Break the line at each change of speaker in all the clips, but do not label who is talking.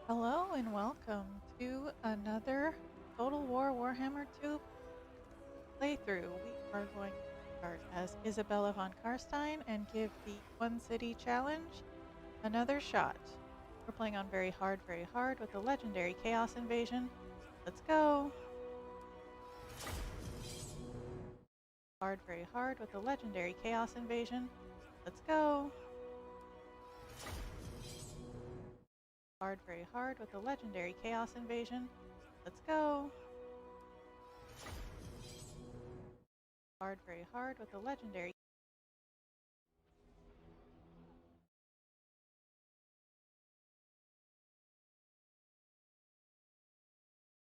Hello and welcome to another Total War Warhammer 2 playthrough. We are going to start as Isabella von Carstein and give the One City Challenge another shot. We're playing on very hard with the legendary Chaos Invasion. Let's go! Hard with the legendary Chaos Invasion. Let's go! Hard with the legendary Chaos Invasion. Let's go! Hard with the legendary.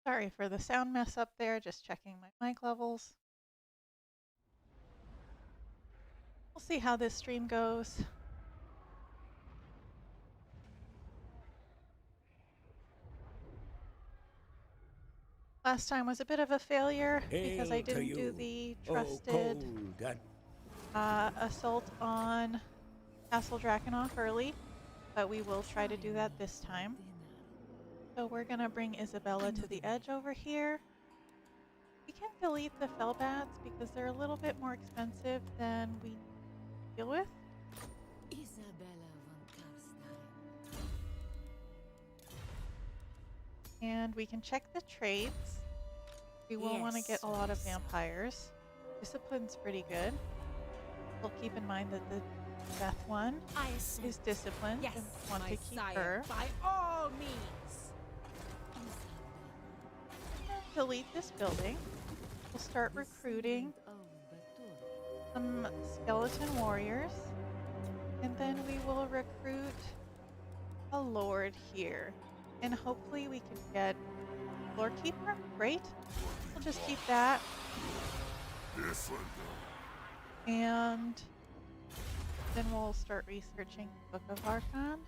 Sorry for the sound mess up there, just checking my mic levels. We'll see how this stream goes. Last time was a bit of a failure because I didn't do the trusted assault on Castle Drakenhof early, but we will try to do that this time. So we're gonna bring Isabella to the edge over here. We can delete the Fellbats because they're a little bit more expensive than we deal with.
Isabella von Carstein.
And we can check the trades. We will want to get a lot of vampires. Discipline's pretty good. We'll keep in mind that the Death one is disciplined and want to keep her.
By all means.
Delete this building. We'll start recruiting some skeleton warriors. And then we will recruit a lord here. And hopefully we can get Lord Keeper. Great. We'll just keep that. And then we'll start researching the Book of Archon.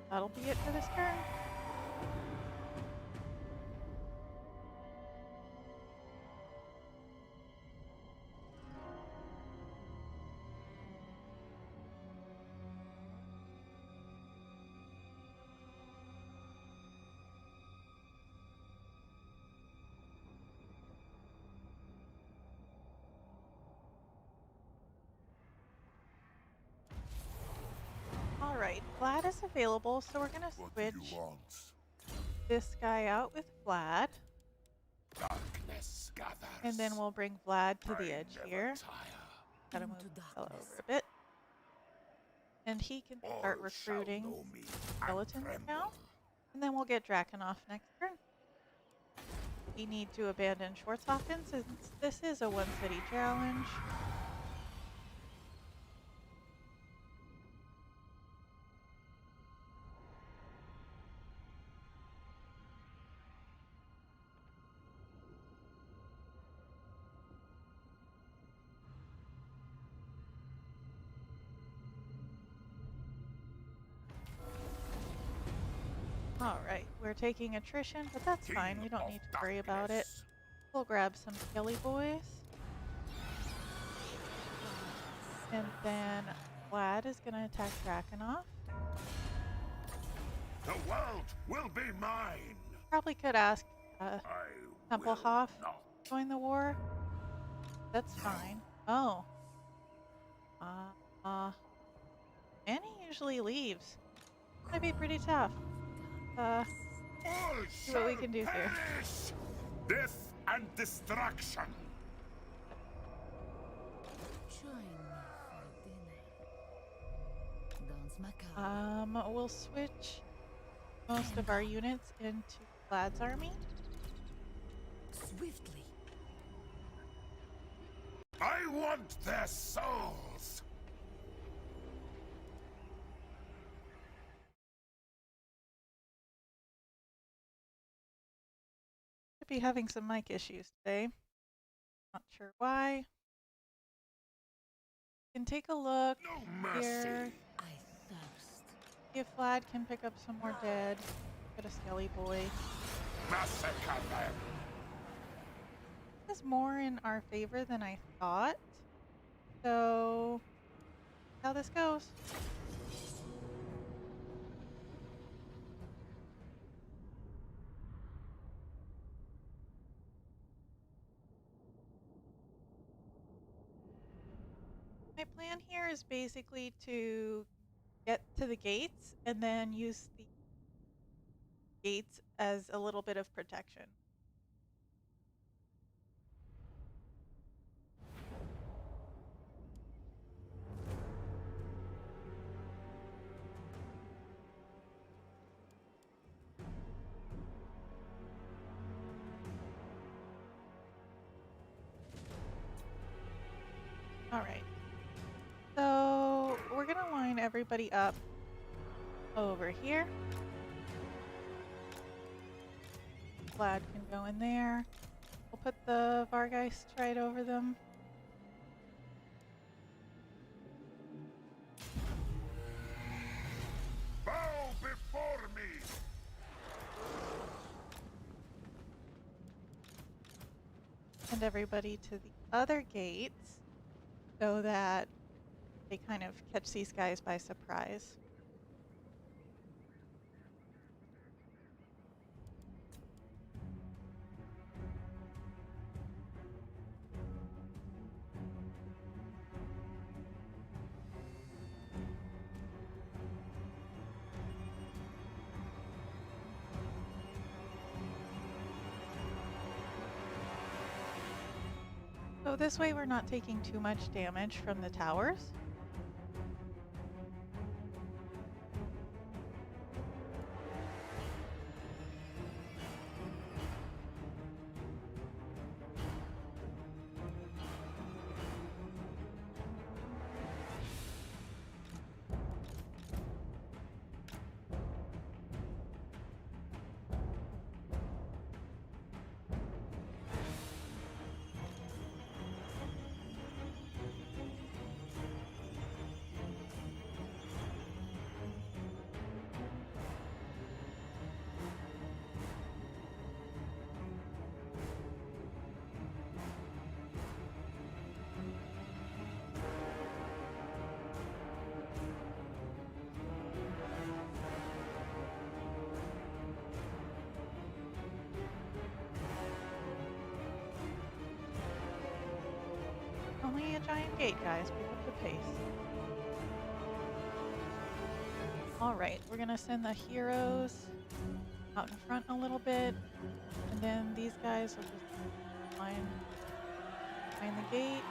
That'll be it for this turn. Alright, Vlad is available, so we're going to switch this guy out with Vlad. And then we'll bring Vlad to the edge here. Gotta move the fella over a bit. And he can start recruiting skeletons now. And then we'll get Drakenhof next turn. We need to abandon Schwarzhofen since this is a one city challenge. Alright, we're taking attrition, but that's fine. We don't need to worry about it. We'll grab some Skelly boys. And then Vlad is going to attack Drakenhof.
The world will be mine.
Probably could ask Tempelhof to join the war. That's fine. Oh. Annie usually leaves. Might be pretty tough. See what we can do here.
Death and destruction.
Join me for dinner. Dance macabre.
We'll switch most of our units into Vlad's army.
Swiftly.
I want their souls.
Should be having some mic issues today. Not sure why. You can take a look here.
I thirst.
See if Vlad can pick up some more dead. Get a Skelly boy.
Massacre them.
This is more in our favor than I thought. So, how this goes. basically to get to the gates and then use the gates as a little bit of protection. All right. So we're going to line everybody up over here. Vlad can go in there. We'll put the Vargeist right over them.
Bow before me!
Send everybody to the other gates so that they kind of catch these guys by surprise. So this way we're not taking too much damage from the towers. Only a giant gate, guys. Pick up the pace. Alright, we're gonna send the heroes out in front a little bit. And then these guys will just line behind the gate.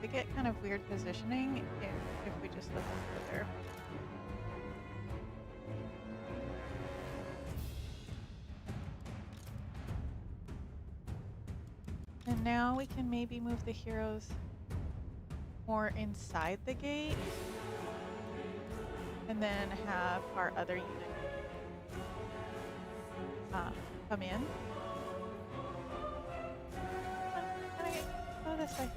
They get kind of weird positioning if we just look further. And now we can maybe move the heroes more inside the gate and then have our other unit come in. Come on, go this way.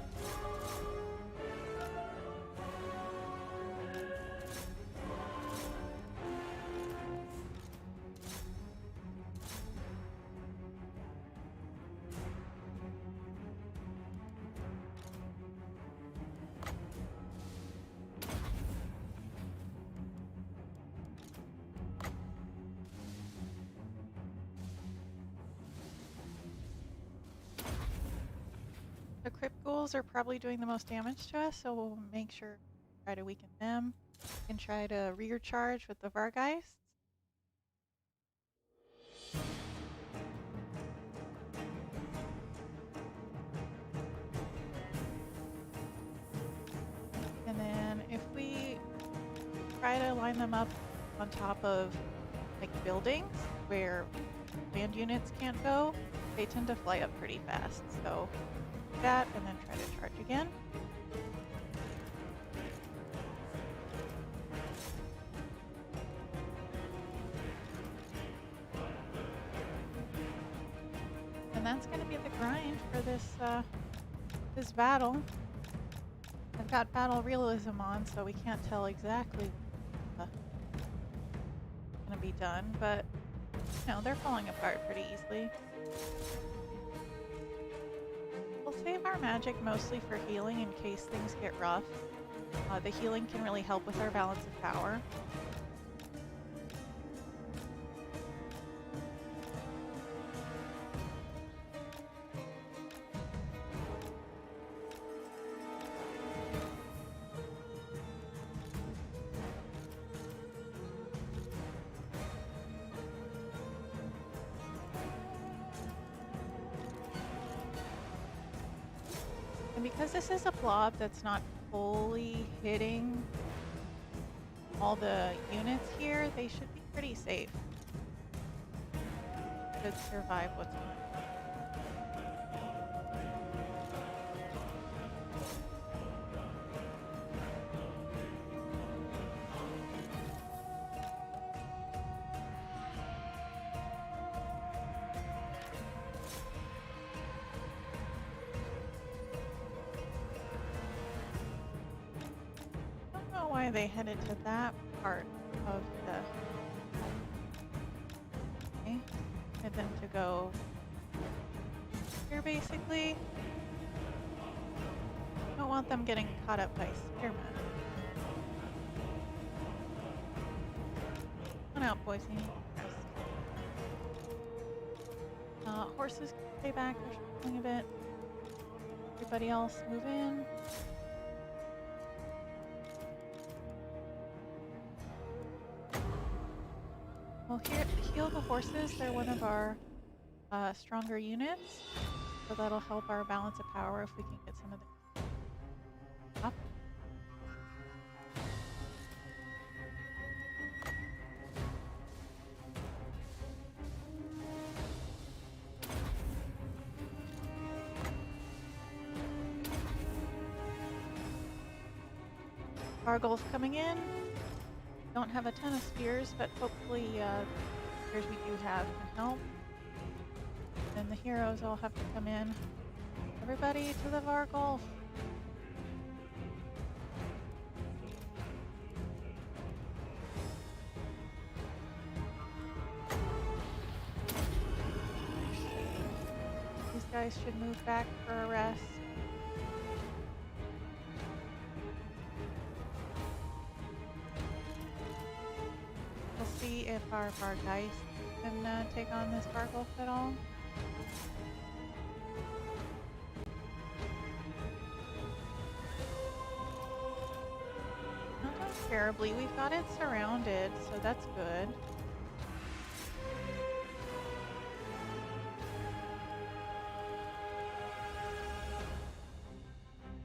The crypt ghouls are probably doing the most damage to us, so we'll make sure to try to weaken them and try to rear charge with the Vargeists. And then if we try to line them up on top of like buildings where land units can't go, they tend to fly up pretty fast. So that and then try to charge again. And that's going to be the grind for this battle. I've got battle realism on, so we can't tell exactly what's going to be done, but you know, they're falling apart pretty easily. We'll save our magic mostly for healing in case things get rough. The healing can really help with our balance of power. And because this is a blob that's not fully hitting all the units here, they should be pretty safe. Should survive what's going on. Why they headed to that part of the and then to go here basically. Don't want them getting caught up by spearmen. Come on out, boys. You need rest. Horses can stay back. They're struggling a bit. Everybody else move in. Well, here, heal the horses. They're one of our stronger units, so that'll help our balance of power if we can get some of the up. Argolf coming in. Don't have a ton of spears, but hopefully spears we do have can help. And the heroes all have to come in. Everybody to the Vargolf. These guys should move back for a rest. See if our Vargeist can take on this Vargolf at all. Not doing terribly. We've got it surrounded, so that's good.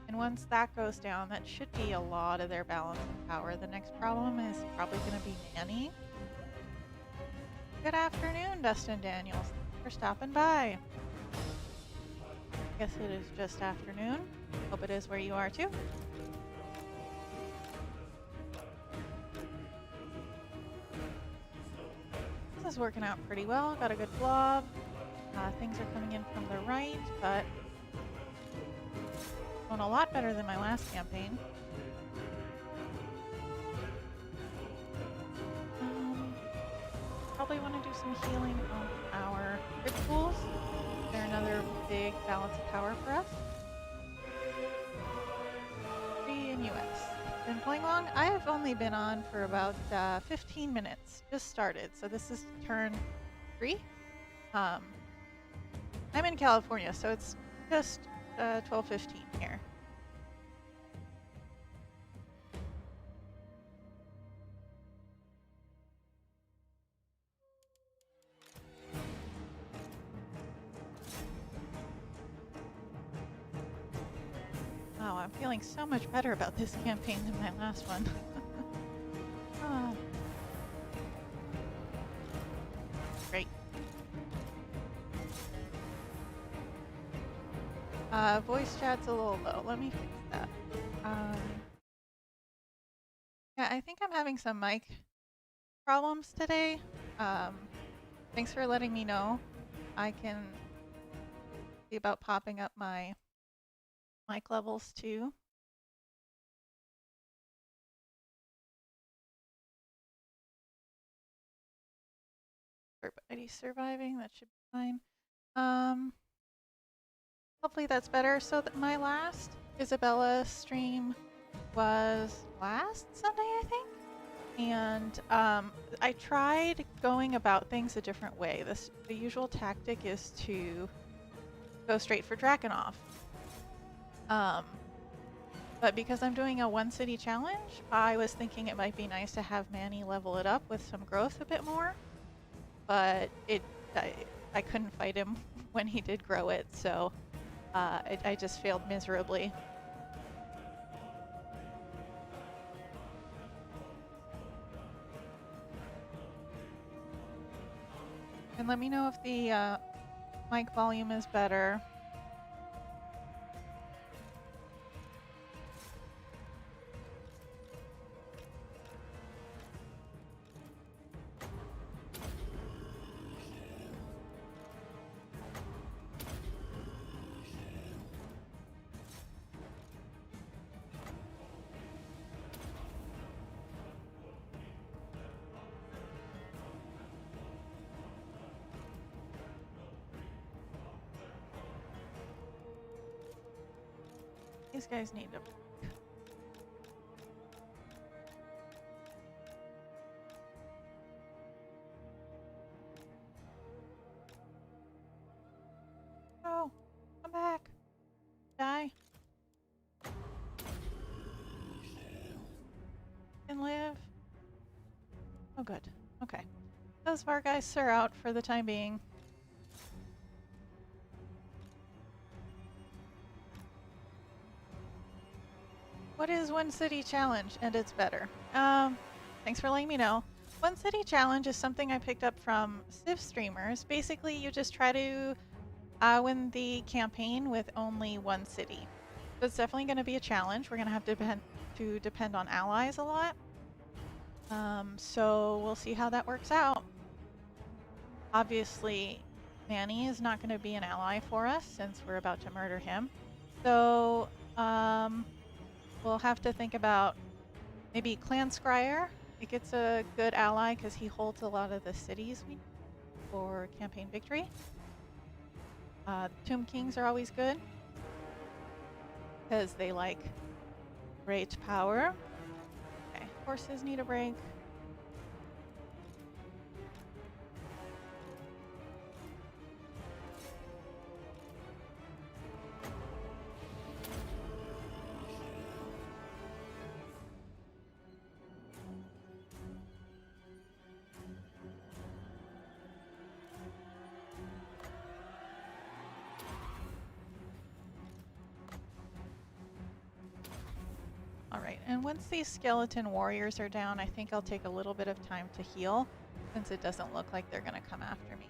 And once that goes down, that should be a lot of their balance and power. The next problem is probably going to be Manny. Good afternoon, Dustin Daniels. Thanks for stopping by. Guess it is just afternoon. Hope it is where you are too. This is working out pretty well. Got a good blob. Things are coming in from the right, but going a lot better than my last campaign. Probably want to do some healing on our crit tools. They're another big balance of power for us. 3 in US. Been playing long? I have only been on for about 15 minutes. Just started, so this is turn 3. I'm in California, so it's just 12:15 here. Wow, I'm feeling so much better about this campaign than my last one. Oh. Great. Voice chat's a little low. Let me fix that. Yeah, I think I'm having some mic problems today. Thanks for letting me know. I can see about popping up my mic levels too. Everybody's surviving. That should be fine. Hopefully that's better. So my last Isabella stream was last Sunday, I think. And I tried going about things a different way. The usual tactic is to go straight for Drakenhof. But because I'm doing a one city challenge, I was thinking it might be nice to have Manny level it up with some growth a bit more. But I couldn't fight him when he did grow it, so I just failed miserably. And let me know if the mic volume is better. These guys need to... Oh, come back. Die. Can live. Oh, good. Okay. Those Vargeists are out for the time being. What is One City Challenge? And it's better. Thanks for letting me know. One City Challenge is something I picked up from Civ streamers. Basically, you just try to win the campaign with only one city. So it's definitely going to be a challenge. We're going to have to depend on allies a lot. So we'll see how that works out. Obviously, Manny is not going to be an ally for us since we're about to murder him. So we'll have to think about maybe Clan Scryer. It gets a good ally because he holds a lot of the cities we need for campaign victory. Tomb Kings are always good because they like great power. Okay, horses need a break. Alright, and once these skeleton warriors are down, I think I'll take a little bit of time to heal, since it doesn't look like they're going to come after me.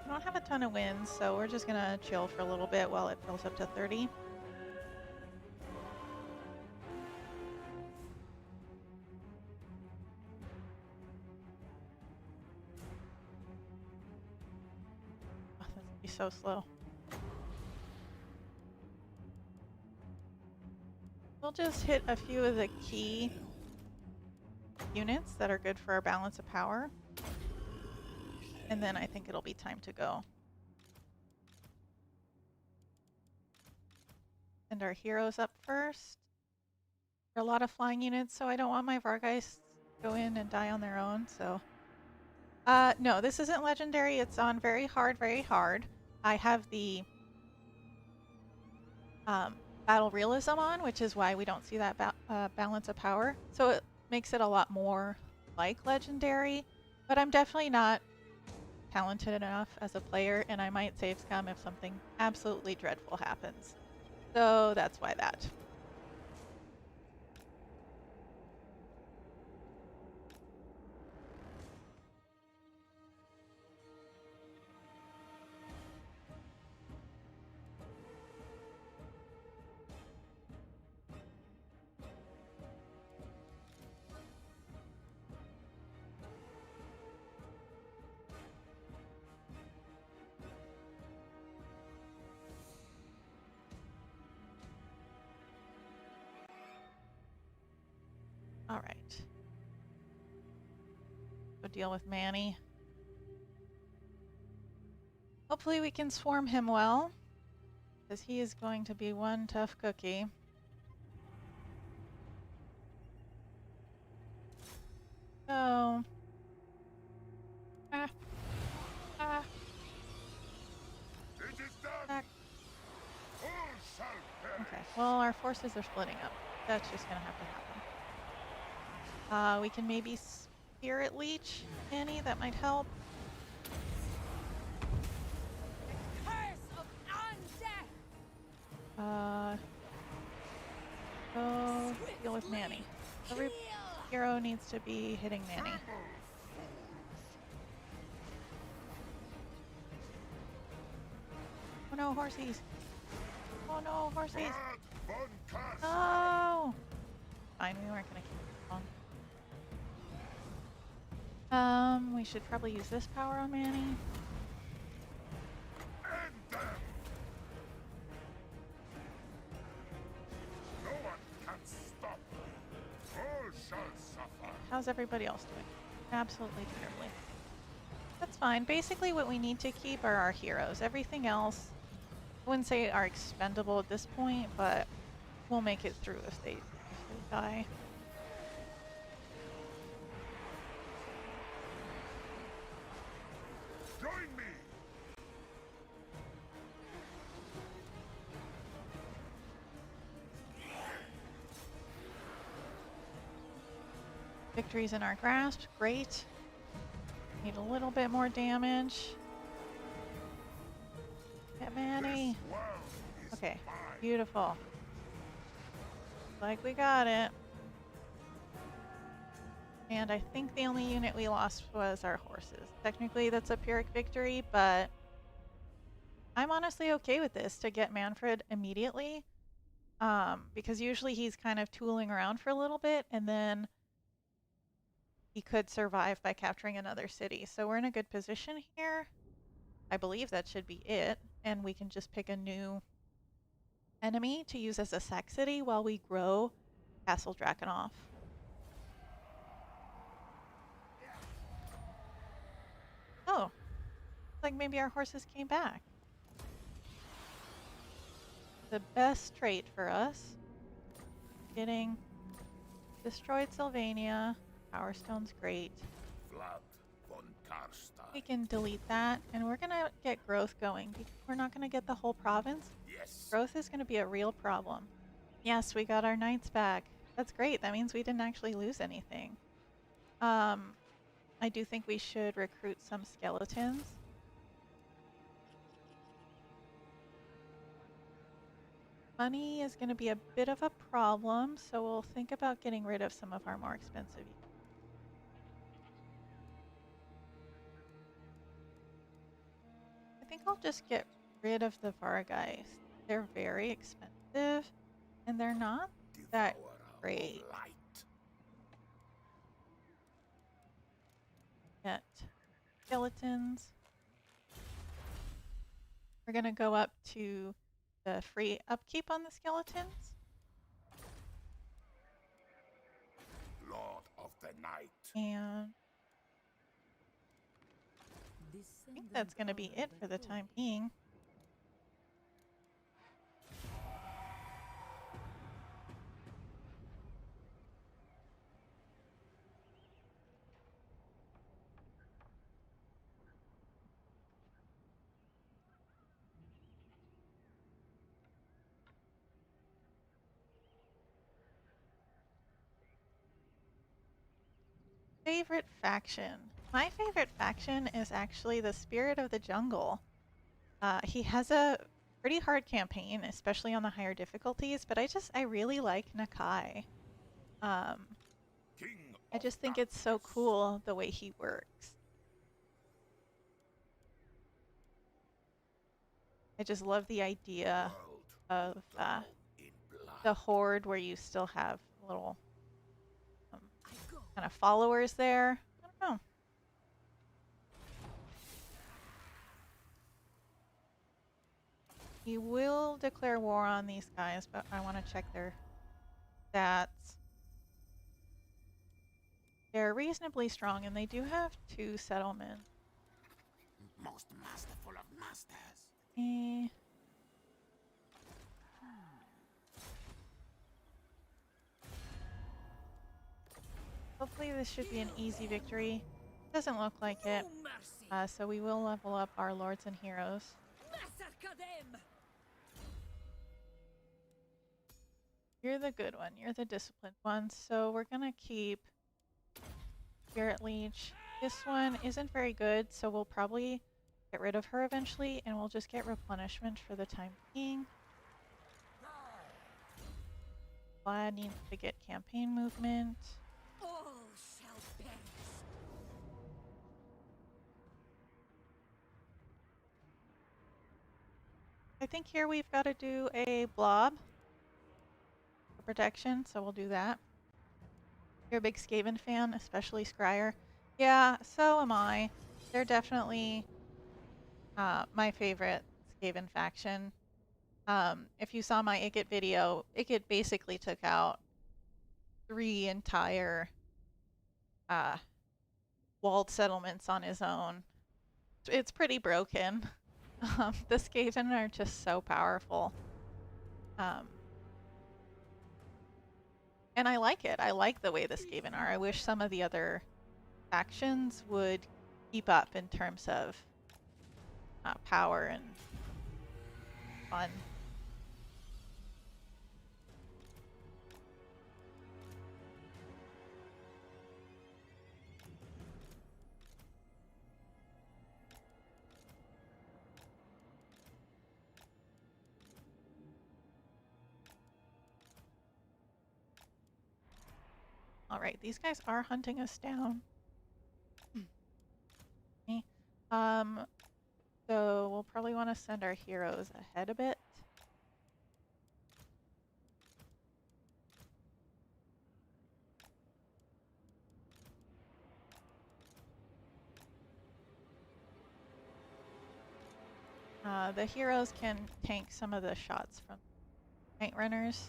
I don't have a ton of wins, so we're just going to chill for a little bit while it fills up to 30. Be so slow. We'll just hit a few of the key units that are good for our balance of power. And then I think it'll be time to go. Send our heroes up first. There are a lot of flying units, so I don't want my Vargeists to go in and die on their own, so... no, this isn't legendary. It's on very hard, very hard. I have the battle realism on, which is why we don't see that balance of power. So it makes it a lot more like legendary, but I'm definitely not talented enough as a player, and I might save scum if something absolutely dreadful happens. So that's why that. All right. Go deal with Manny. Hopefully we can swarm him well, because he is going to be one tough cookie. So... Well, our forces are splitting up. That's just gonna have to happen. We can maybe Spirit Leech Annie, that might help.
Curse of undeath!
Go deal with Manny. Every hero needs to be hitting Manny. Oh no, horsies! Oh no, horsies! No! Fine, we weren't gonna keep it long. We should probably use this power on Manny.
No one can stop. All shall suffer.
How's everybody else doing? Absolutely terribly. That's fine. Basically what we need to keep are our heroes. Everything else, I wouldn't say are expendable at this point, but we'll make it through if they die.
Join me.
Victory's in our grasp. Great. Need a little bit more damage. Get Manny. Okay, beautiful. Like we got it. And I think the only unit we lost was our horses. Technically that's a Pyrrhic victory, but I'm honestly okay with this to get Manfred immediately. Because usually he's kind of tooling around for a little bit and then he could survive by capturing another city. So we're in a good position here. I believe that should be it. And we can just pick a new enemy to use as a sack city while we grow Castle Drakenhof. Oh, like maybe our horses came back. The best trait for us, getting destroyed Sylvania. Power Stone's great.
Vlad von Carstein.
We can delete that, and we're gonna get growth going. We're not gonna get the whole province.
Yes.
Growth is gonna be a real problem. Yes, we got our knights back. That's great. That means we didn't actually lose anything. I do think we should recruit some skeletons. Money is gonna be a bit of a problem, so we'll think about getting rid of some of our more expensive. I think I'll just get rid of the Vargeist. They're very expensive, and they're not that great. Get skeletons. We're gonna go up to the free upkeep on the skeletons.
Lord of the Night.
And I think that's gonna be it for the time being. Favorite faction. My favorite faction is actually the Spirit of the Jungle. He has a pretty hard campaign, especially on the higher difficulties, but I really like Nakai. I just think it's so cool the way he works. I just love the idea of the horde where you still have little kind of followers there. I don't know. He will declare war on these guys, but I want to check their stats. They're reasonably strong, and they do have 2 settlements.
Most masterful of masters.
Hopefully this should be an easy victory. Doesn't look like it. So we will level up our lords and heroes. You're the good one. You're the disciplined one. So we're gonna keep Spirit Leech. This one isn't very good, so we'll probably get rid of her eventually, and we'll just get replenishment for the time being. Vlad needs to get campaign movement.
All shall perish.
I think here we've got to do a blob for protection, so we'll do that. You're a big Skaven fan, especially Scryer. Yeah, so am I. They're definitely my favorite Skaven faction. If you saw my Ikit video, Ikit basically took out 3 entire walled settlements on his own. It's pretty broken. The Skaven are just so powerful. And I like it. I like the way the Skaven are. I wish some of the other factions would keep up in terms of power and fun. All right, these guys are hunting us down. Okay. So we'll probably want to send our heroes ahead a bit. The heroes can tank some of the shots from night runners.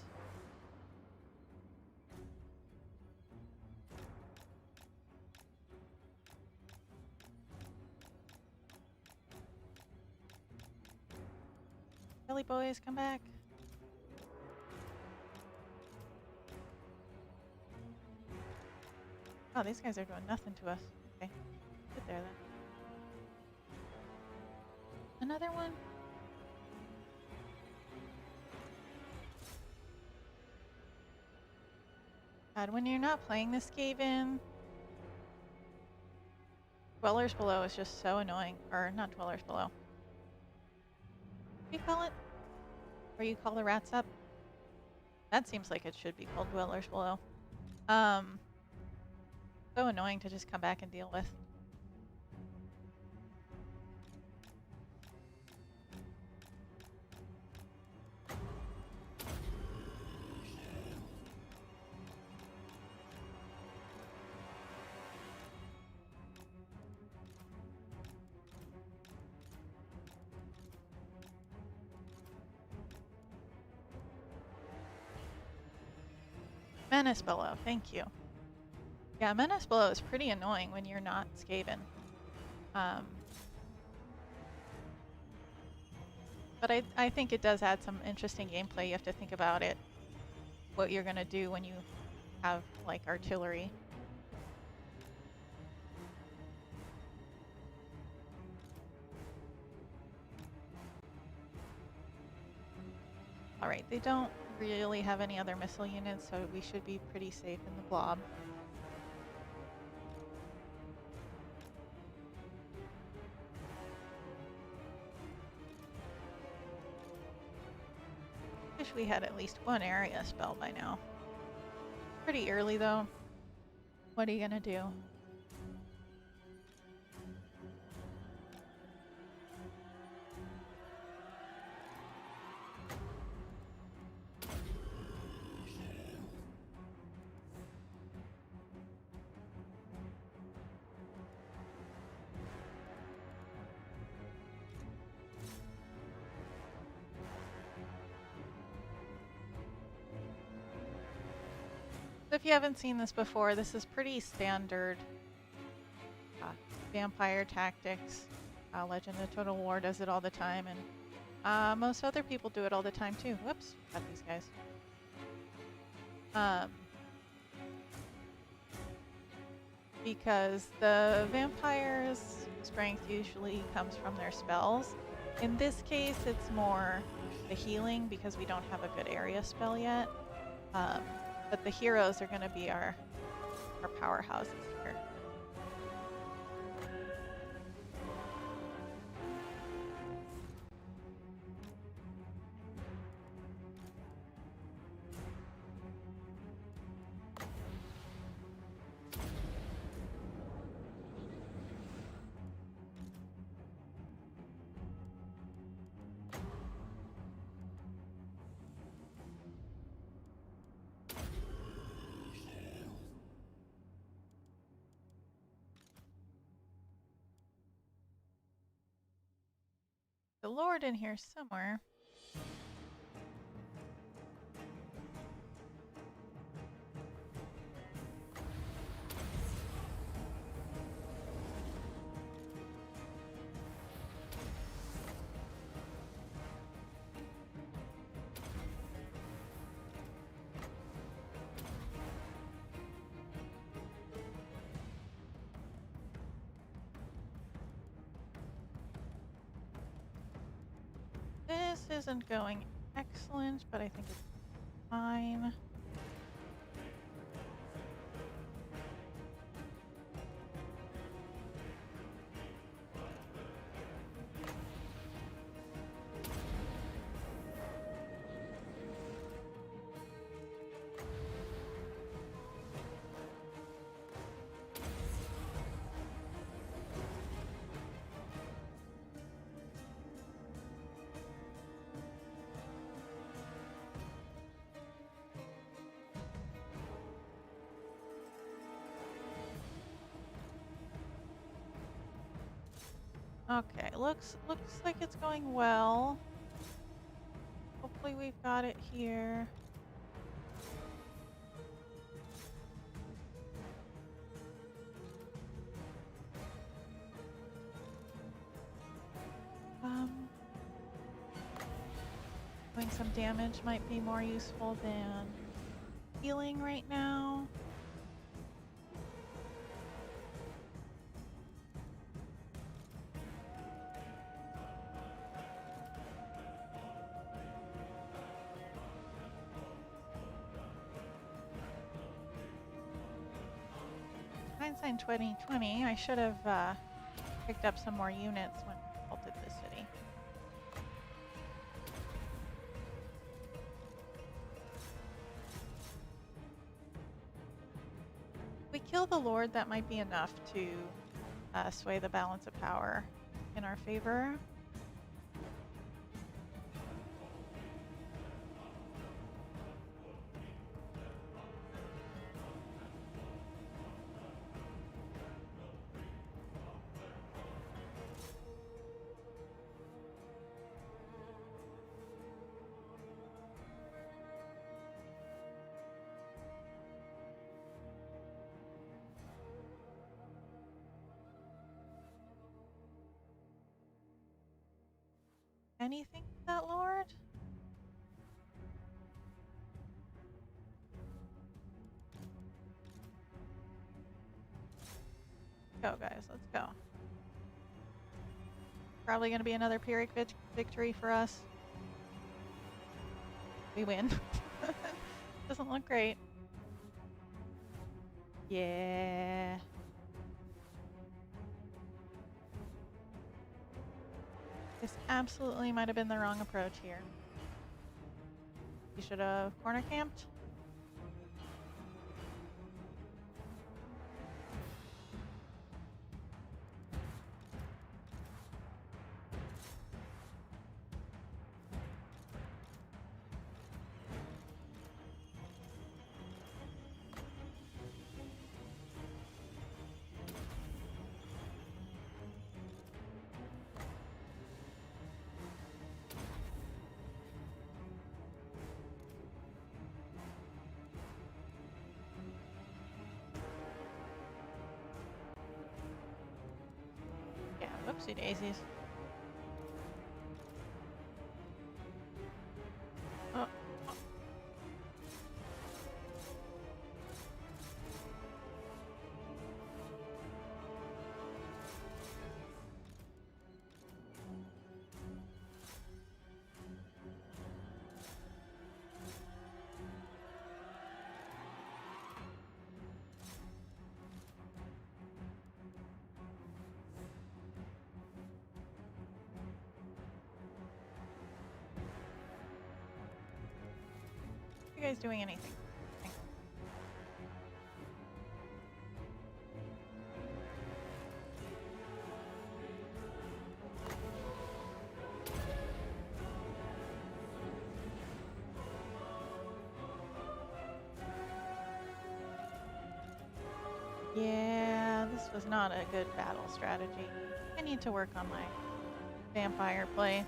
Kelly boys, come back. Oh, these guys are doing nothing to us. Okay, get there then. Another one? God, when you're not playing this Skaven, Dwellers Below is just so annoying. Or not Dwellers Below. What do you call it? Where you call the rats up? That seems like it should be called Dwellers Below. So annoying to just come back and deal with. Menace Below, thank you. Yeah, Menace Below is pretty annoying when you're not Skaven. But I think it does add some interesting gameplay. You have to think about it, what you're gonna do when you have like artillery. All right, they don't really have any other missile units, so we should be pretty safe in the blob. Wish we had at least one area spell by now. Pretty early though. What are you gonna do? So if you haven't seen this before, this is pretty standard vampire tactics. Legend of Total War does it all the time, and most other people do it all the time too. Whoops, got these guys. Because the vampire's strength usually comes from their spells. In this case, it's more the healing because we don't have a good area spell yet. Um, but the heroes are going to be our powerhouses here. The Lord in here somewhere. This isn't going excellent, but I think it's fine. Okay, looks like it's going well. Hopefully we've got it here. Doing some damage might be more useful than healing right now. Hindsight 2020, I should have picked up some more units when we bolted the city. If we kill the Lord, that might be enough to sway the balance of power in our favor. Anything with that Lord? Go, guys, let's go. Probably going to be another Pyrrhic victory for us. We win. Doesn't look great. Yeah. This absolutely might have been the wrong approach here. We should have corner camped. Yeah, whoopsie daisies. Oh. guys doing anything? Yeah, this was not a good battle strategy. I need to work on my vampire play.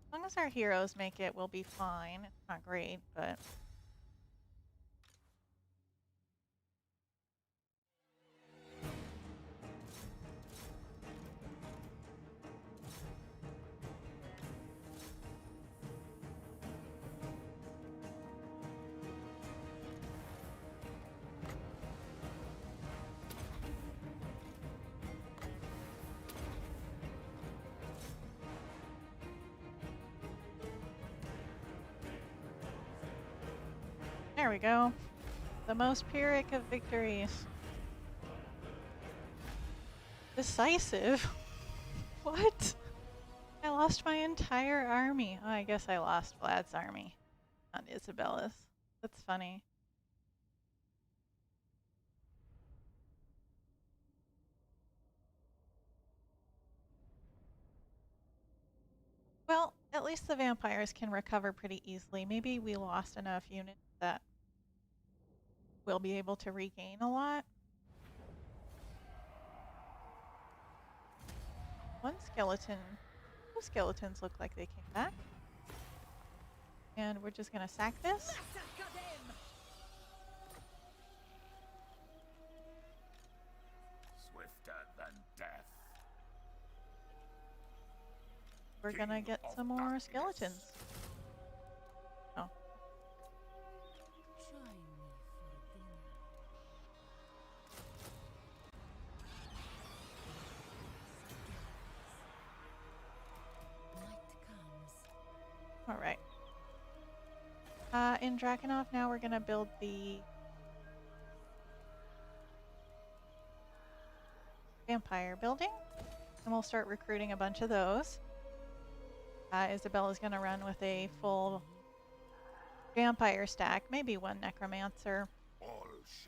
As long as our heroes make it, we'll be fine. It's not great, but... There we go. The most Pyrrhic of victories. Decisive? What? I lost my entire army. Oh, I guess I lost Vlad's army, not Isabella's. That's funny. Well, at least the vampires can recover pretty easily. Maybe we lost enough units that we'll be able to regain a lot. One skeleton. Two skeletons look like they came back. And we're just gonna sack this.
Swifter than death.
We're gonna get some more skeletons. Oh.
Join me for dinner. Night comes.
Alright. In Drakenhof now we're gonna build the vampire building. And we'll start recruiting a bunch of those. Isabella's gonna run with a full vampire stack, maybe one necromancer.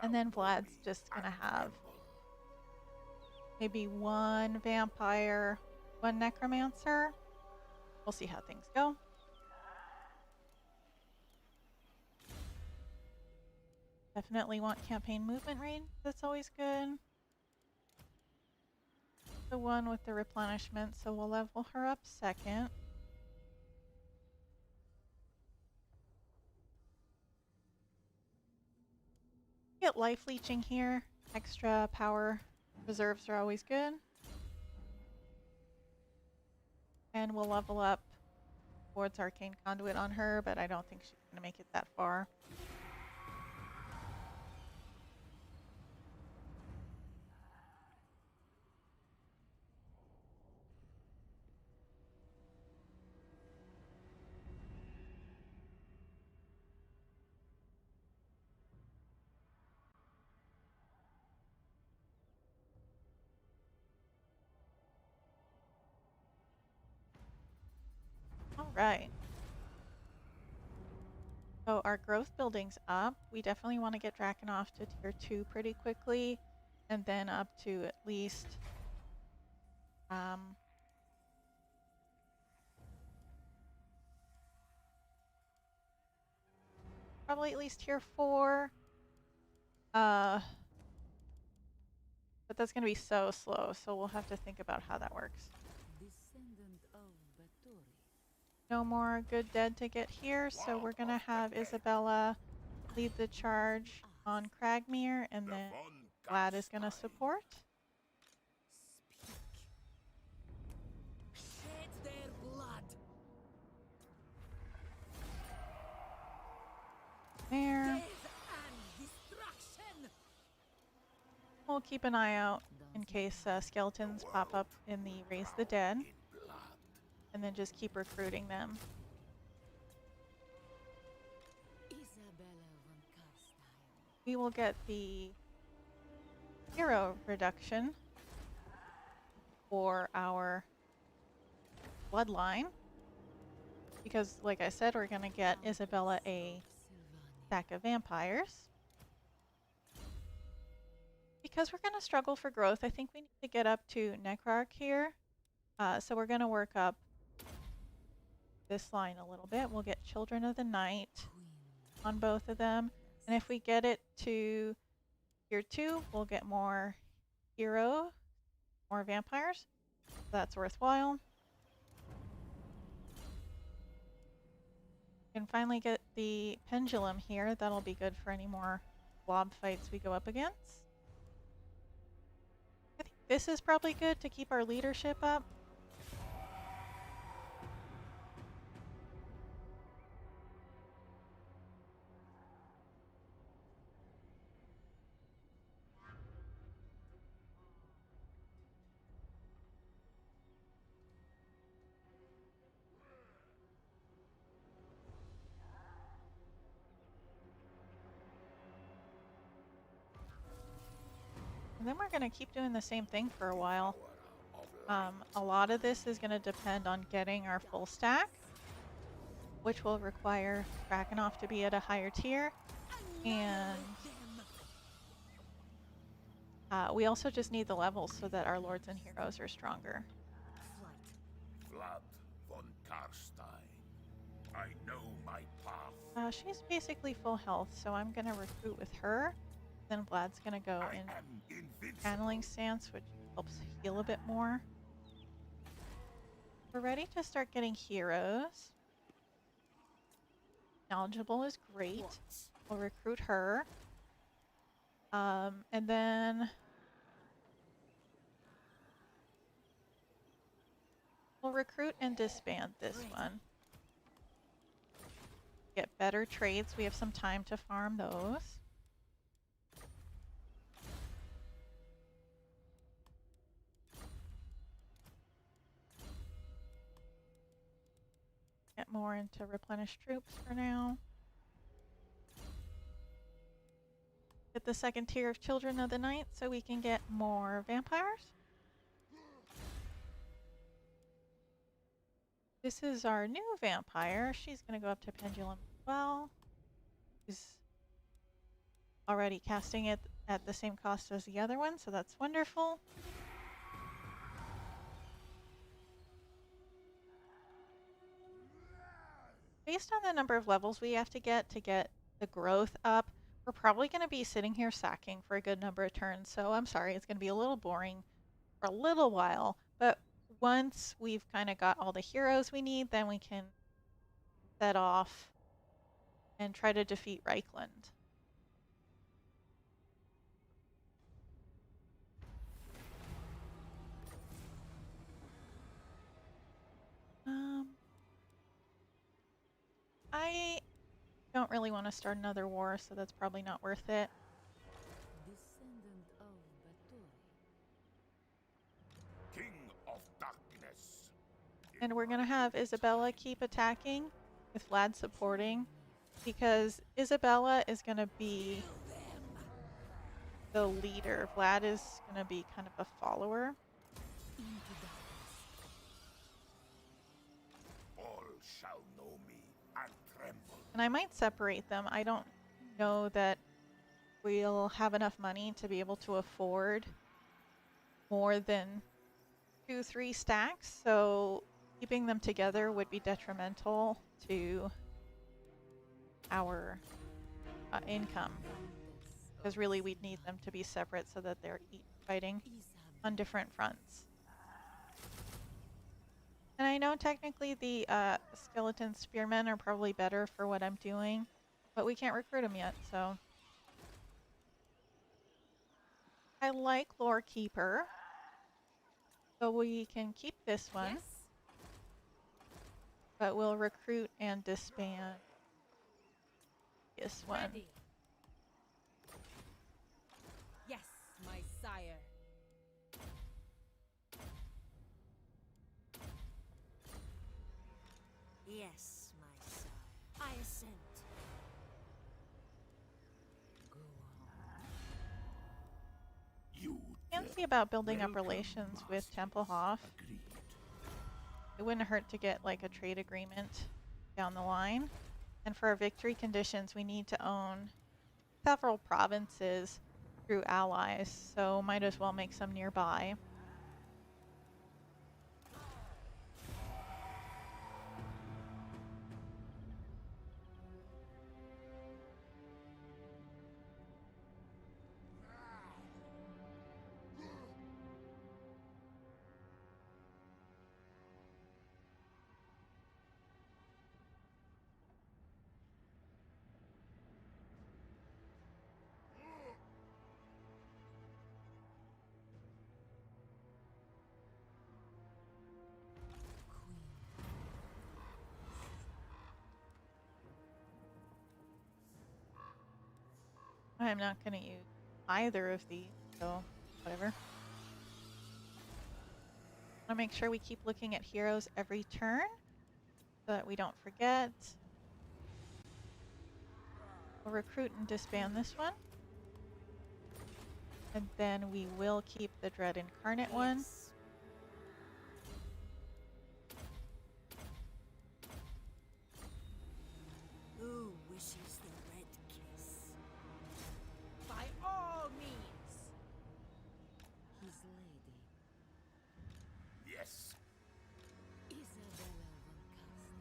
And then Vlad's just gonna have maybe one vampire, one necromancer. We'll see how things go. Definitely want campaign movement rate. That's always good. The one with the replenishment, so we'll level her up second. Get life leeching here. Extra power reserves are always good. And we'll level up towards Arcane Conduit on her, but I don't think she's going to make it that far. Alright. So our growth building's up. We definitely want to get Drakenhof to tier 2 pretty quickly, and then up to at least probably at least tier 4. But that's going to be so slow, so we'll have to think about how that works.
Descendant of Bathory.
No more good dead to get here, so we're going to have Isabella lead the charge on Cragmere, and then Vlad is going to support.
Speak. Shed their blood.
There.
Death and destruction.
We'll keep an eye out in in case skeletons pop up in the Raise the Dead,
In blood.
and then just keep recruiting them.
Isabella von Carstein.
We will get the hero reduction for our bloodline, because like I said, we're going to get Isabella a stack of vampires. Because we're going to struggle for growth, I think we need to get up to Necrarch here. So we're going to work up this line a little bit. We'll get Children of the Night on both of them. And if we get it to tier 2, we'll get more hero, more vampires. So that's worthwhile. We can finally get the pendulum here. That'll be good for any more blob fights we go up against. I think this is probably good to keep our leadership up. And then we're going to keep doing the same thing for a while. A lot of this is going to depend on getting our full stack, which will require Krakenhoff to be at a higher tier. And we also just need the levels so that our lords and heroes are stronger.
Vlad von Carstein. I know my path.
She's basically full health, so I'm going to recruit with her. Then Vlad's going to go
I
in
am invincible.
channeling stance, which helps heal a bit more. We're ready to start getting heroes. Knowledgeable is great. We'll recruit her. And then we'll recruit and disband this one. Get better trades. We have some time to farm those. Get more into replenish troops for now. Get the second tier of Children of the Night so we can get more vampires. This is our new vampire. She's going to go up to Pendulum as well. She's already casting it at the same cost as the other one, so that's wonderful. Based on the number of levels we have to get the growth up, we're probably going to be sitting here sacking for a good number of turns. So I'm sorry, it's going to be a little boring for a little while. But once we've kind of got all the heroes we need, then we can set off and try to defeat Reichland. I don't really want to start another war, so that's probably not worth it.
Descendant of Batur.
King of darkness.
And we're going to have Isabella keep attacking with Vlad supporting, because Isabella is going to be the leader. Vlad is going to be kind of a follower.
All shall know me and tremble.
And I might separate them. I don't know that we'll have enough money to be able to afford more than 2-3 stacks, so keeping them together would be detrimental to our income, because really we'd need them to be separate so that they're fighting on different fronts. And I know technically the skeleton spearmen are probably better for what I'm doing, but we can't recruit them yet, so. I like Lore Keeper, so we can keep this one,
Yes.
but we'll recruit and disband this one.
Ready. Yes, my sire. Yes, my sire. I assent. Go on.
You
Fancy about building up
welcome,
relations with
masters.
Templehof.
Agreed.
It wouldn't hurt to get like a trade agreement down the line. And for our victory conditions, we need to own several provinces through allies, so might as well make some nearby. I'm not going to use either of these, so whatever. I want to make sure we keep looking at heroes every turn so that we don't forget. We'll recruit and disband this one. And then we will keep the Dread Incarnate one.
Yes. Who wishes the red kiss?
By all means.
His lady,
Yes.
Isabella von Carstein.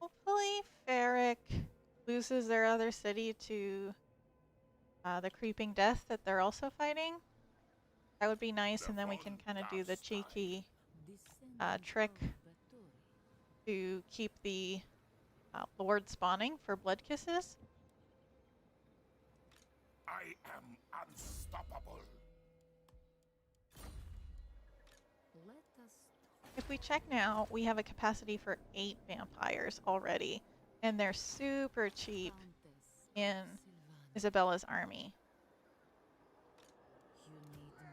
Hopefully Ferric loses their other city to the Creeping Death that they're also fighting. That would be nice, and then we can kind of do the cheeky
Descendant
trick
of Batory.
to keep the Lord spawning for blood kisses.
I am unstoppable.
Let us
If we check now, we have a capacity for 8 vampires already, and they're super cheap
Countess
in
Sylvana.
Isabella's army.
You need me?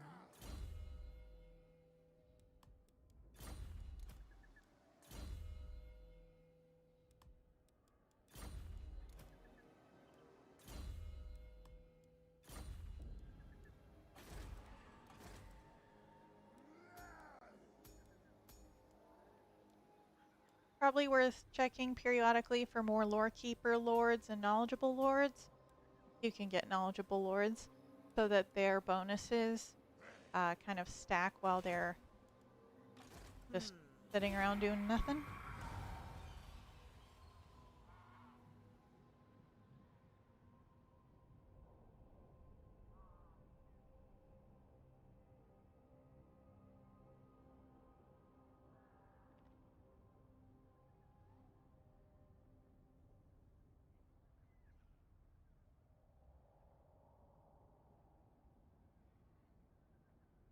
Probably worth checking periodically for more lore keeper lords and knowledgeable lords. You can get knowledgeable lords so that their bonuses kind of stack while they're just sitting around doing nothing.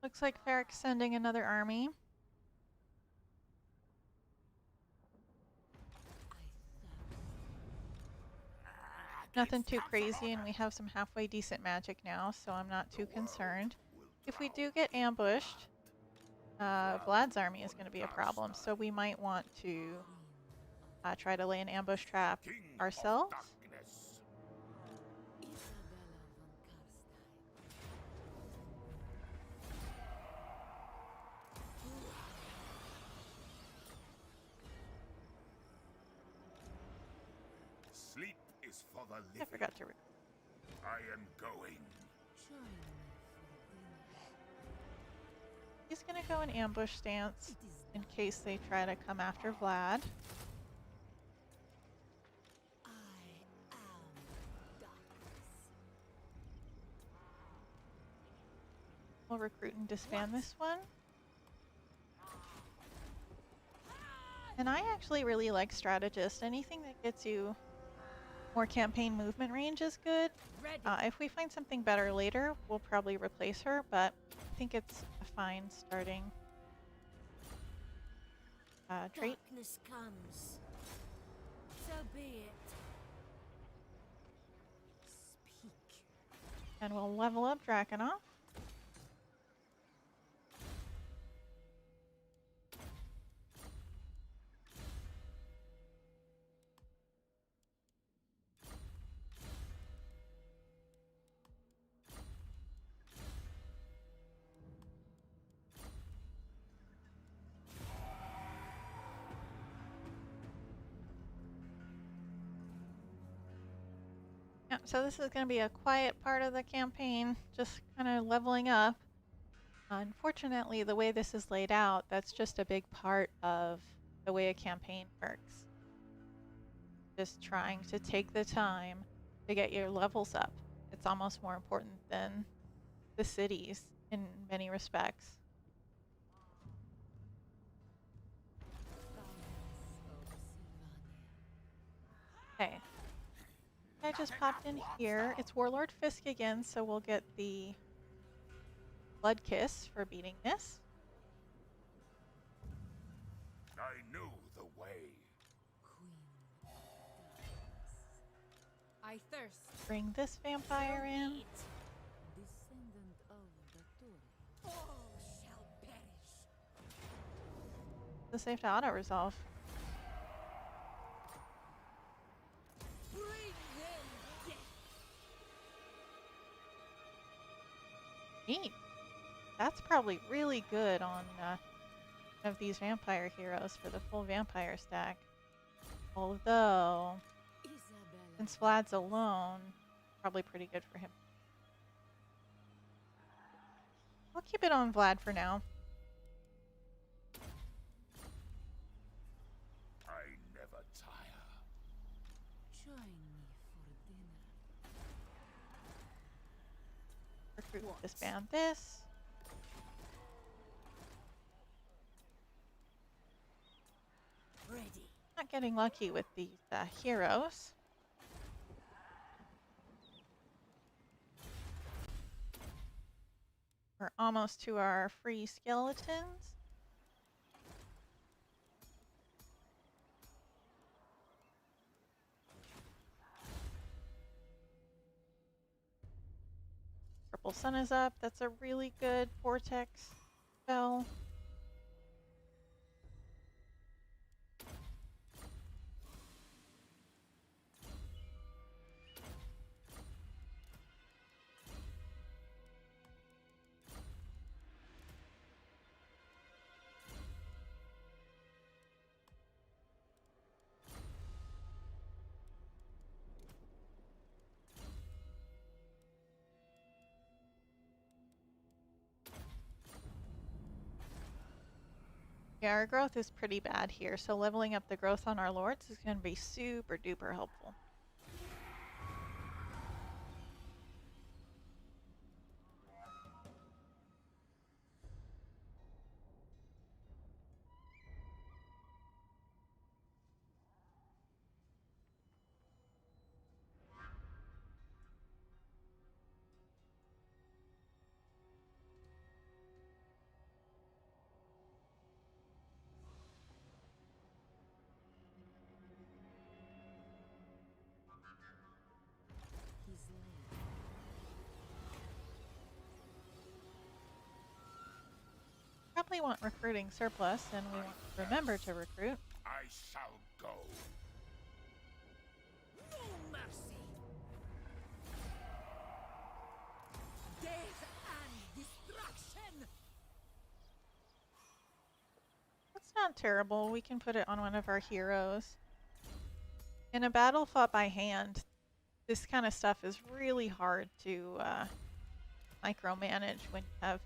Looks like Ferric's sending another army. Nothing too crazy, and we have some halfway decent magic now, so I'm not too concerned. If we do get ambushed, Vlad's army is going to be a problem, so we might want to try to lay an ambush trap
King
ourselves.
of darkness.
Isabella von Carstein.
Sleep is for the living.
I forgot to.
I am going.
Join me for dinner.
He's going to go in ambush stance
It is
in
done.
case they try to come after Vlad.
I am darkness.
We'll recruit and disband this one. And I actually really like strategist. Anything that gets you more campaign movement range is good.
Ready.
If we find something better later, we'll probably replace her, but I think it's a fine starting trait.
Darkness comes. So be it.
And we'll level up Drakenov. Yeah, so this is going to be a quiet part of the campaign, just kind of leveling up. Unfortunately, the way this is laid out, that's just a big part of the way a campaign works. Just trying to take the time to get your levels up. It's almost more important than the cities in many respects. Okay. I just popped in here. It's Warlord Fisk again, so we'll get the Blood Kiss for beating this.
I knew the way.
I thirst.
Bring this vampire in.
Descendant of the Turi. All shall perish.
The save to auto resolve.
Bring them death.
Neat. That's probably really good on one of these vampire heroes for the full vampire stack. Although,
Isabella.
since Vlad's alone, probably pretty good for him. I'll keep it on Vlad for now.
I never tire.
Join me for dinner.
Recruit,
What?
disband this.
Ready.
Not getting lucky with these heroes. We're almost to our free skeletons. Purple Sun is up. That's a really good vortex spell. Yeah, our growth is pretty bad here, so leveling up the growth on our lords is going to be super duper helpful.
He's late.
Probably want recruiting surplus, and we want to remember to recruit.
I shall go.
No mercy. Death and destruction.
That's not terrible. We can put it on one of our heroes. In a battle fought by hand, this kind of stuff is really hard to micromanage when you have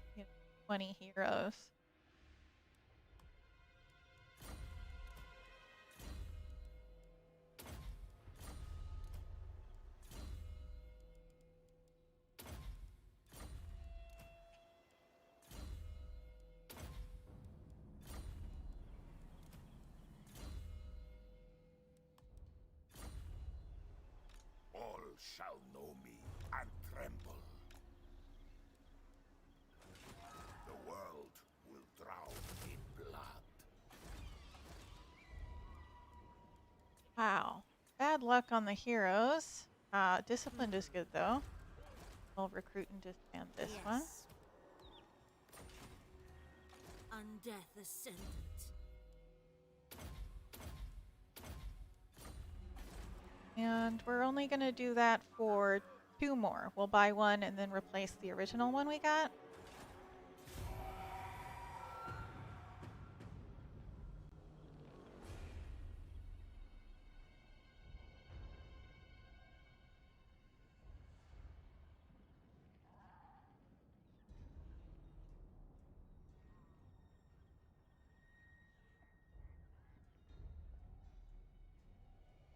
20 heroes.
All shall know me and tremble. The world will drown in blood.
Wow. Bad luck on the heroes. Disciplined is good though. We'll recruit and disband this one.
Undeath Ascendant.
And we're only going to do that for 2 more. We'll buy one and then replace the original one we got.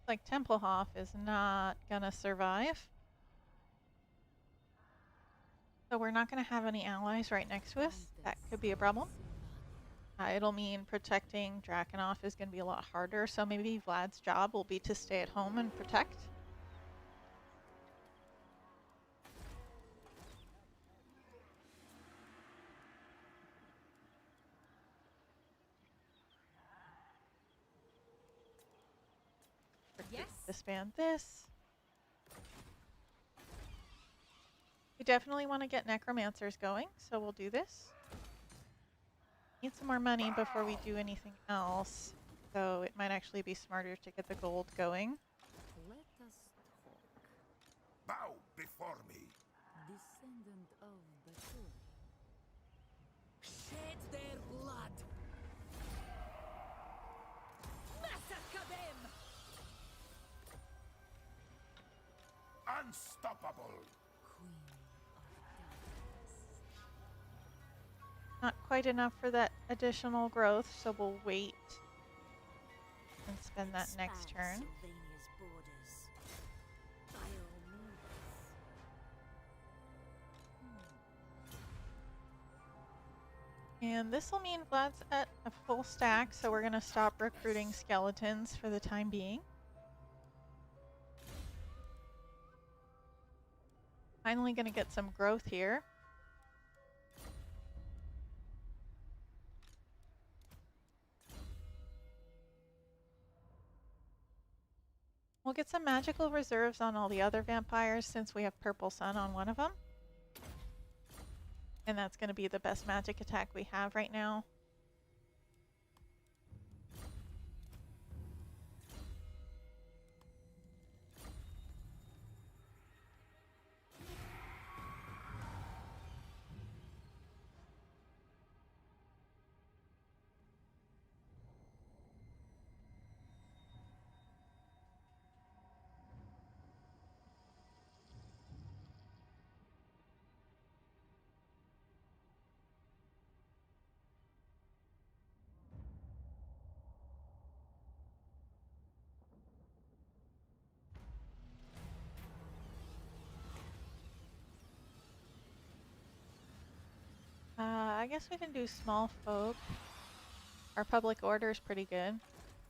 Like Templehof is not gonna survive. So we're not gonna have any allies right next to us. That could be a problem. It'll mean protecting Drakenhof is gonna be a lot harder, so maybe Vlad's job will be to stay at home and protect.
Yes.
Disband this. We definitely want to get necromancers going, so we'll do this. Need some more money before we do anything else, so it might actually be smarter to get the gold going.
Let us talk.
Bow before me.
Descendant of Bethul. Shed their blood. Massacre them.
Unstoppable.
Queen of Darkness.
Not quite enough for that additional growth, so we'll wait and spend that next turn.
Sylvania's borders. By all means.
And this will mean Vlad's at a full stack, so we're going to stop recruiting skeletons for the time being. Finally going to get some growth here. We'll get some magical reserves on all the other vampires since we have Purple Sun on one of them. And that's going to be the best magic attack we have right now. I guess we can do small folk. Our public order is pretty good.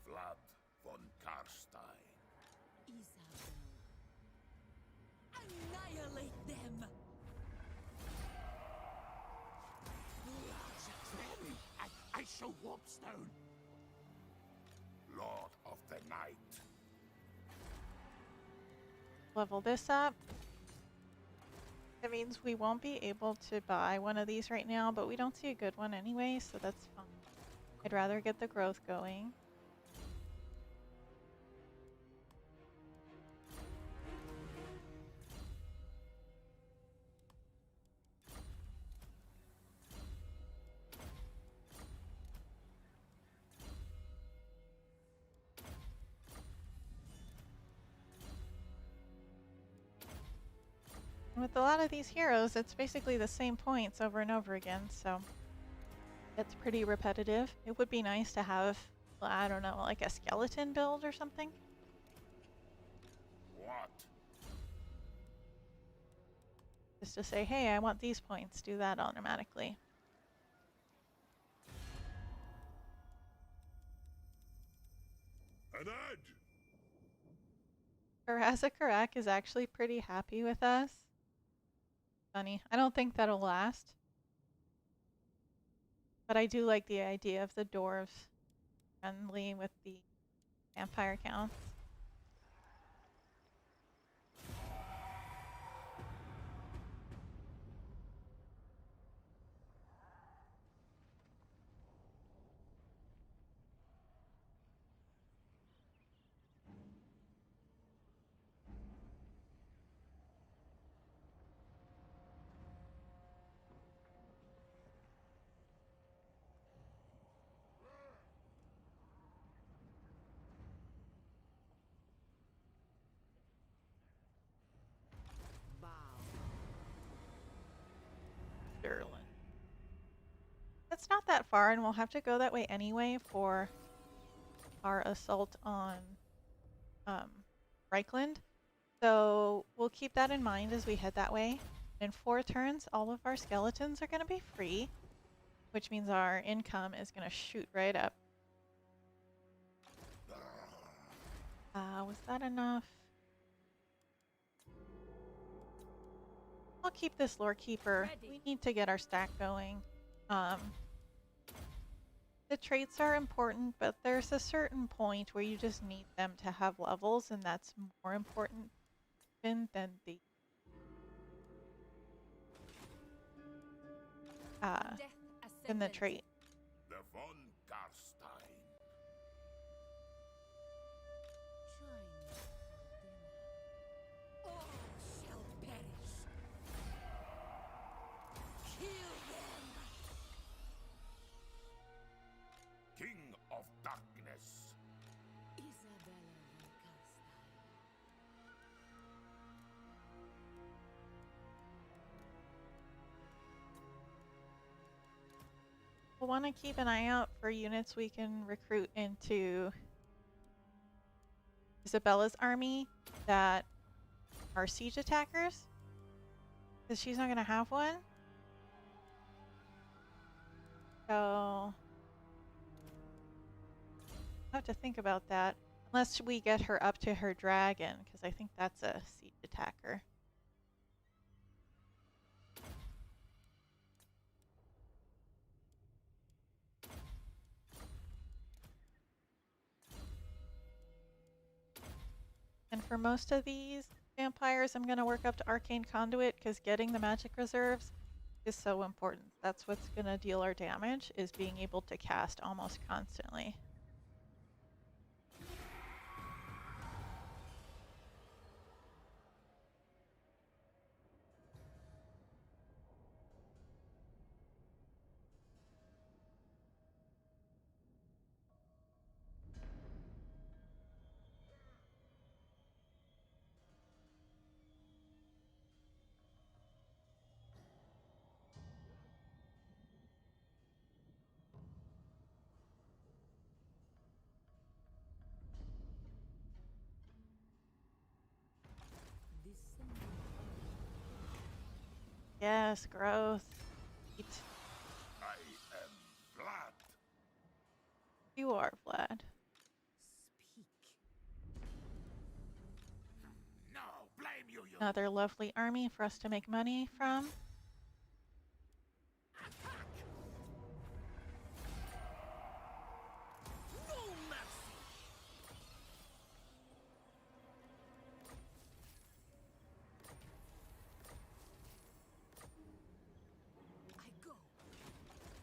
Vlad von Carstein.
Isabella. Annihilate them.
I shall Warpstone. Lord of the Night.
Level this up. That means we won't be able to buy one of these right now, but we don't see a good one anyway, so that's fine. I'd rather get the growth going. With a lot of these heroes, it's basically the same points over and over again, so it's pretty repetitive. It would be nice to have, well, I don't know, like a skeleton build or something.
What?
Just to say, hey, I want these points, do that automatically.
An ad!
Karazakarak is actually pretty happy with us. Funny. I don't think that'll last. But I do like the idea of the dwarves friendly with the vampire counts. Sunderland. It's not that far, and we'll have to go that way anyway for our assault on Reichland. So we'll keep that in mind as we head that way. In 4 turns, all of our skeletons are going to be free, which means our income is going to shoot right up. Was that enough? I'll keep this lore keeper. We need to get our stack going. The traits are important, but there's a certain point where you just need them to have levels, and that's more important than the trait.
The von Carstein.
All shall perish. Kill them.
King of Darkness.
Isabella von Carstein.
We'll want to keep an eye out for units we can recruit into Isabella's army that are siege attackers, because she's not going to have one. So I'll have to think about that, unless we get her up to her dragon, because I think that's a siege attacker. And for most of these vampires, I'm going to work up to Arcane Conduit, because getting the magic reserves is so important. That's what's going to deal our damage, is being able to cast almost constantly. Yes, growth. Eat.
I am Vlad.
You are, Vlad.
Speak.
No, blame you.
Another lovely army for us to make money from.
No mercy. I go.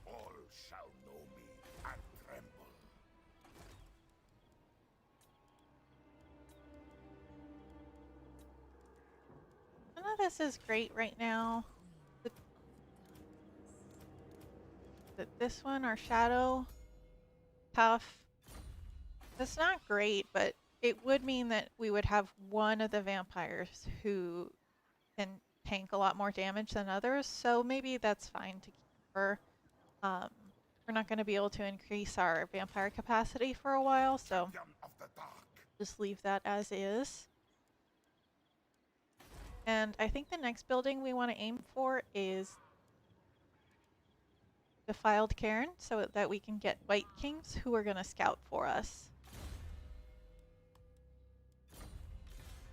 All shall know me and tremble.
None of this is great right now. This one, our shadow, tough. That's not great, but it would mean that we would have one of the vampires who can tank a lot more damage than others, so maybe that's fine to keep her. We're not going to be able to increase our vampire capacity for a while, so
Champion of the dark.
just leave that as is. And I think the next building we want to aim for is Defiled Cairn, so that we can get White Kings who are going to scout for us.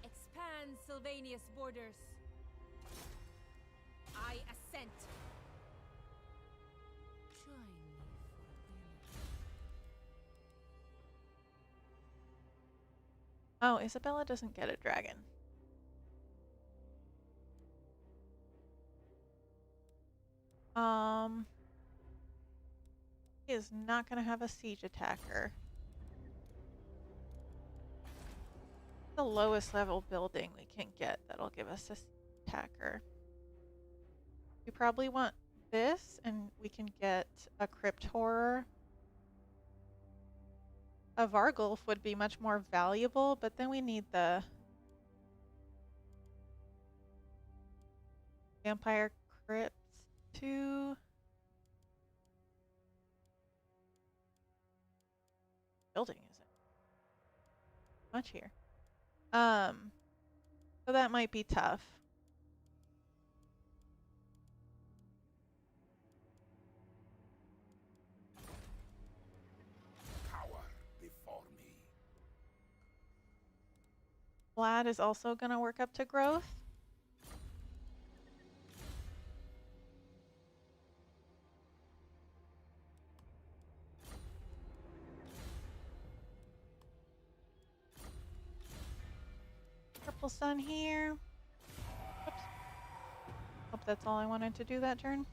Expand Sylvania's borders. I assent.
Join me for dinner.
Oh, Isabella doesn't get a dragon. He is not going to have a siege attacker. The lowest level building we can get that'll give us a siege attacker. We probably want this, and we can get a crypt horror. A Vargulf would be much more valuable, but then we need the vampire crypts. 2 building isn't much here. So that might be tough.
Cower before me.
Vlad is also going to work up to growth. Purple sun here. Oops. Hope that's all I wanted to do that turn.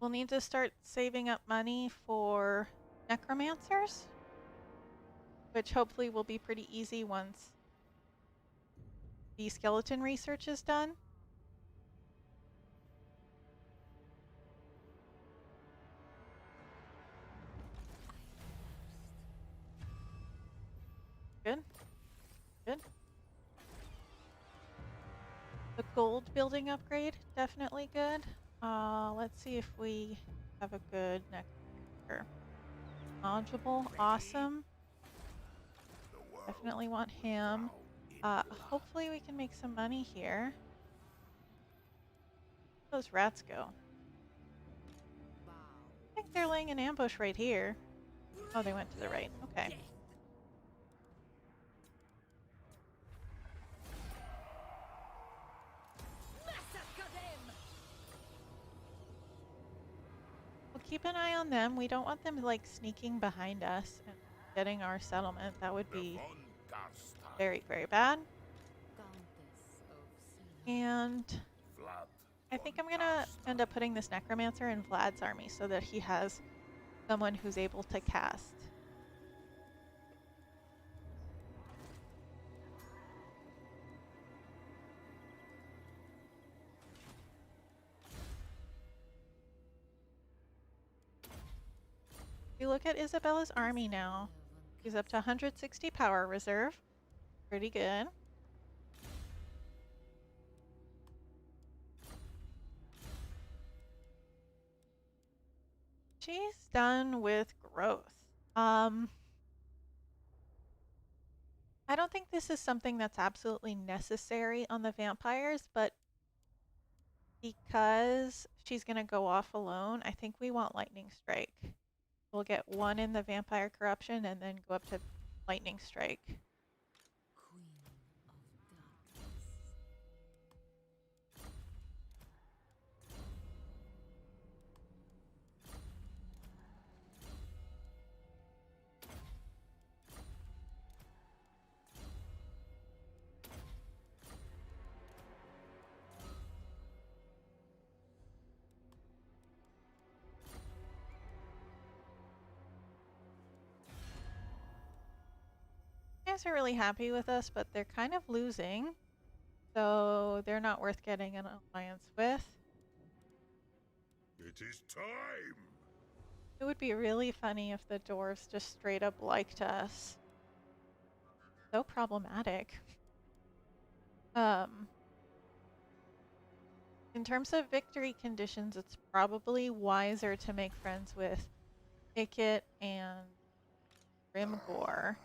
We'll need to start saving up money for necromancers, which hopefully will be pretty easy once the skeleton research is done. Good. Good. The gold building upgrade, definitely good. Let's see if we have a good necromancer. Knowledgeable, awesome.
The world
Definitely want him.
now in
Hopefully we can make some money here. Where'd those rats go?
Bow.
I think they're laying an ambush right here. Oh, they went to the right. Okay.
Death. Massacre them.
We'll keep an eye on them. We don't want them like sneaking behind us and getting our settlement. That would
the
be
von Carstein.
very, very bad.
Countess of Sin.
And
Vlad
I
von
think I'm gonna
Carstein.
end up putting this necromancer in Vlad's army so that he has someone who's able to cast. If you look at Isabella's army now, she's up to 160 power reserve. Pretty good. She's done with growth. I don't think this is something that's absolutely necessary on the vampires, but because she's going to go off alone, I think we want Lightning Strike. We'll get 1 in the vampire corruption and then go up to Lightning Strike.
Queen of Darkness.
You guys are really happy with us, but they're kind of losing. So they're not worth getting an alliance with.
It is time.
It would be really funny if the dwarves just straight up liked us. So problematic. In terms of victory conditions, it's probably wiser to make friends with Icket and Grimgore.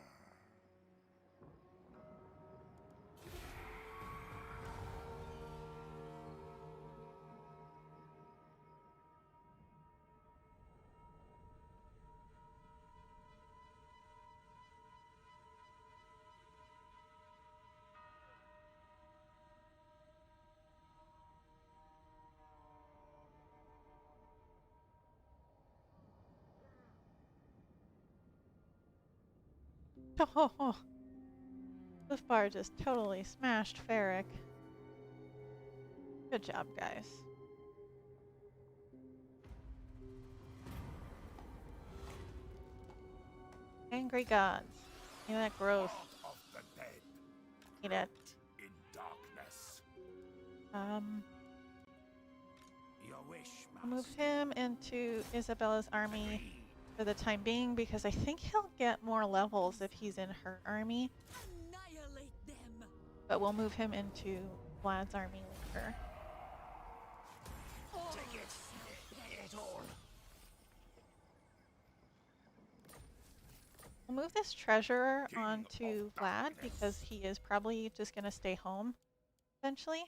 Oh, this bar just totally smashed Ferric. Good job, guys. Angry gods. Give me that growth.
Lord of the dead.
Eat it.
In darkness.
Your wish,
I'll move
master.
him into Isabella's army.
Dream
for the time being because I think he'll get more levels if he's in her army,
Annihilate them.
but we'll move him into Vlad's army later.
Take it. Take it all.
We'll move this treasurer
King
onto
of
Vlad
darkness.
because he is probably just going to stay home eventually.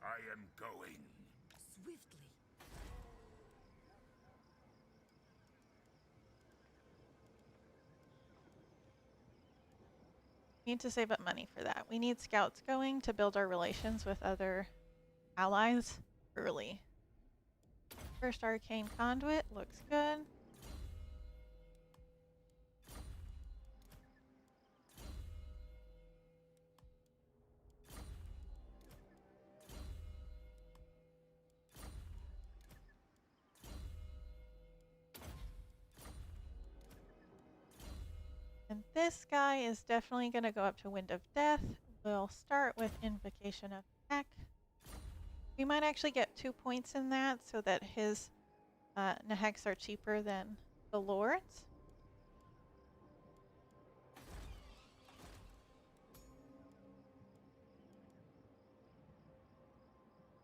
I am going.
Swiftly.
Need to save up money for that. We need scouts going to build our relations with other allies early. First arcane conduit looks good. And this guy is definitely going to go up to Wind of Death. We'll start with Invocation of Heck. We might actually get 2 points in that so that his Neheks are cheaper than the Lord's.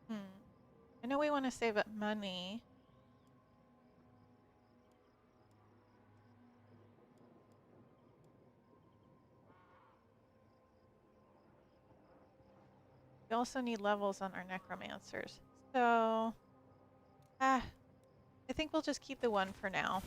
I know we want to save up money. We also need levels on our necromancers. So, I think we'll just keep the one for now.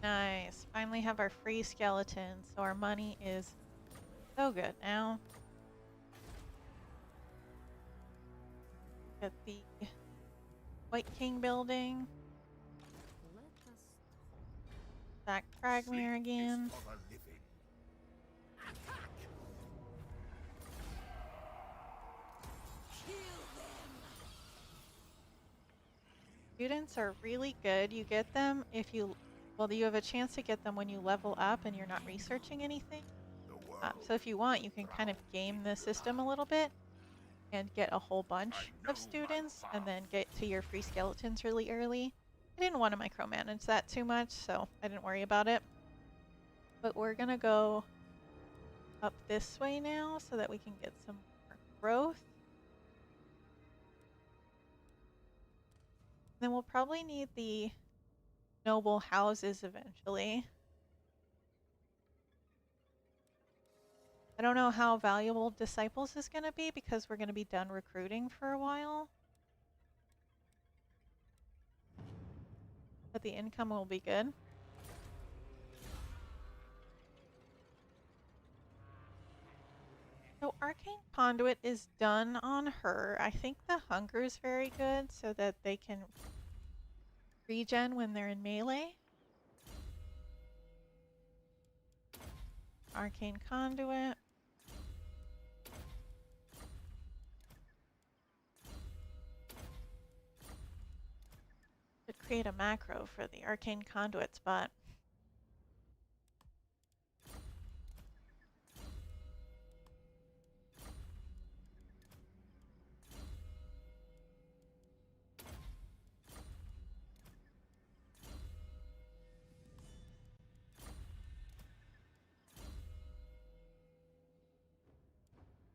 Nice. Finally have our free skeletons, so our money is so good now. Get the White King building.
Let us
Back Kragmir
Sleep
again.
is for the living.
kill them.
Students are really good. You get them if you, well, you have a chance to get them when you level up and you're not researching anything.
The world.
So if you want, you can kind of game the system a little bit and get a whole bunch of students and then get to your free skeletons really early. I didn't want to micromanage that too much, so I didn't worry about it. But we're going to go up this way now so that we can get some more growth. Then we'll probably need the noble houses eventually. I don't know how valuable Disciples is going to be because we're going to be done recruiting for a while. But the income will be good. So Arcane Conduit is done on her. I think the hunger is very good so that they can regen when they're in melee. Arcane Conduit. Should create a macro for the Arcane Conduit spot.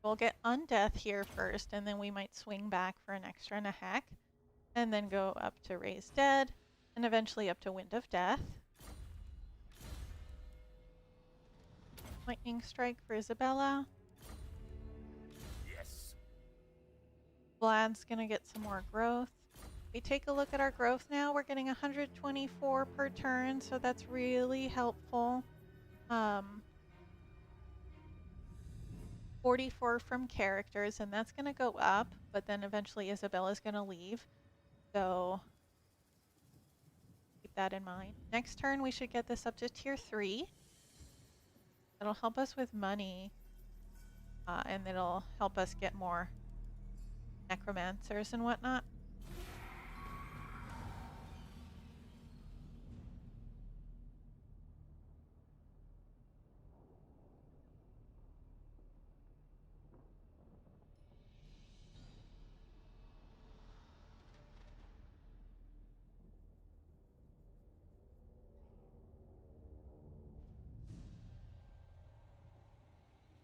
We'll get Undeath here first, and then we might swing back for an extra and a hack, and then go up to Raise Dead, and eventually up to Wind of Death. Lightning Strike for Isabella.
Yes.
Vlad's gonna get some more growth. We take a look at our growth now. We're getting 124 per turn, so that's really helpful. 44 from characters, and that's going to go up, but then eventually Isabella's going to leave. So keep that in mind. Next turn, we should get this up to tier 3. That'll help us with money, and it'll help us get more necromancers and whatnot.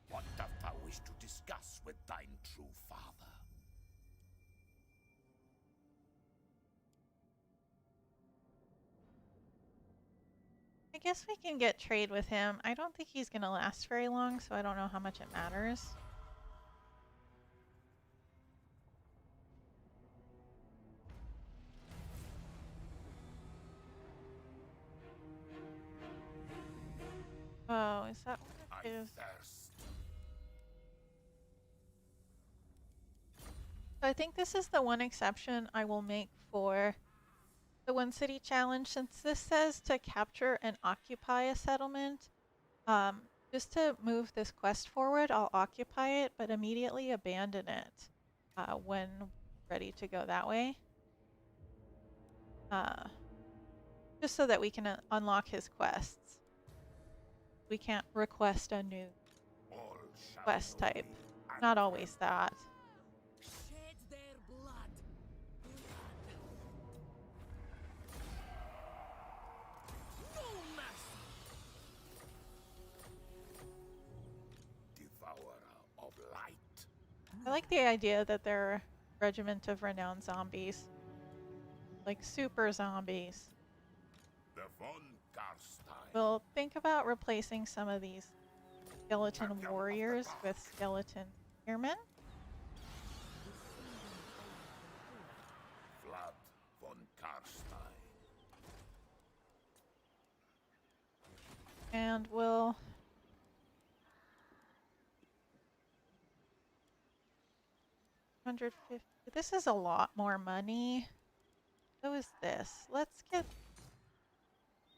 What dost thou wish to discuss with thine true father?
I guess we can get trade with him. I don't think he's going to last very long, so I don't know how much it matters. Oh, is that what it is?
Thirst.
So I think this is the one exception I will make for the one city challenge, since this says to capture and occupy a settlement. Just to move this quest forward, I'll occupy it, but immediately abandon it when ready to go that way. Just so that we can unlock his quests. We can't request a new
All shall
quest
know
type.
thee,
Not
and
always that.
Shed their blood. No mercy.
devourer of light.
I like the idea that they're a regiment of renowned zombies. Like super zombies.
The von Carstein.
We'll think about replacing some of these skeleton warriors with skeleton spearmen.
Vlad von Carstein.
And we'll $150. This is a lot more money. So is this. Let's get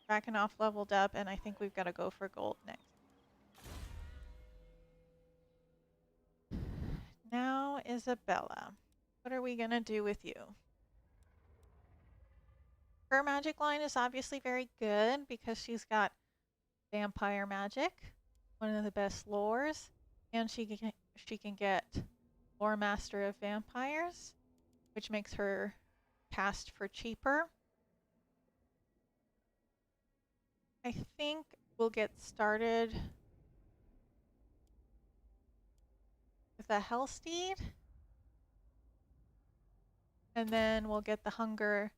Drakenhof leveled up, and I think we've got to go for gold next. Now, Isabella. What are we going to do with you? Her magic line is obviously very good because she's got vampire magic, one of the best lores, and she can get Lore Master of Vampires, which makes her cast for cheaper. I think we'll get started with a Hellsteed, and then we'll get the Hunger.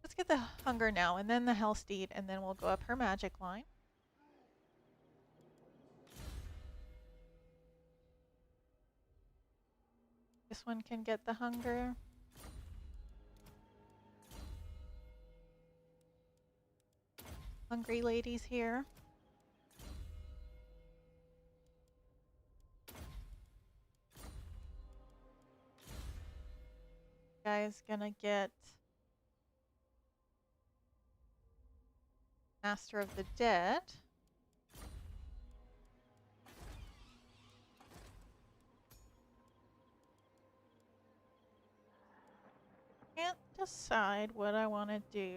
Let's get the Hunger now, and then the Hellsteed, and then we'll go up her magic line. This one can get the Hunger. Hungry ladies here. Guy's gonna get Master of the Dead. Can't decide what I want to do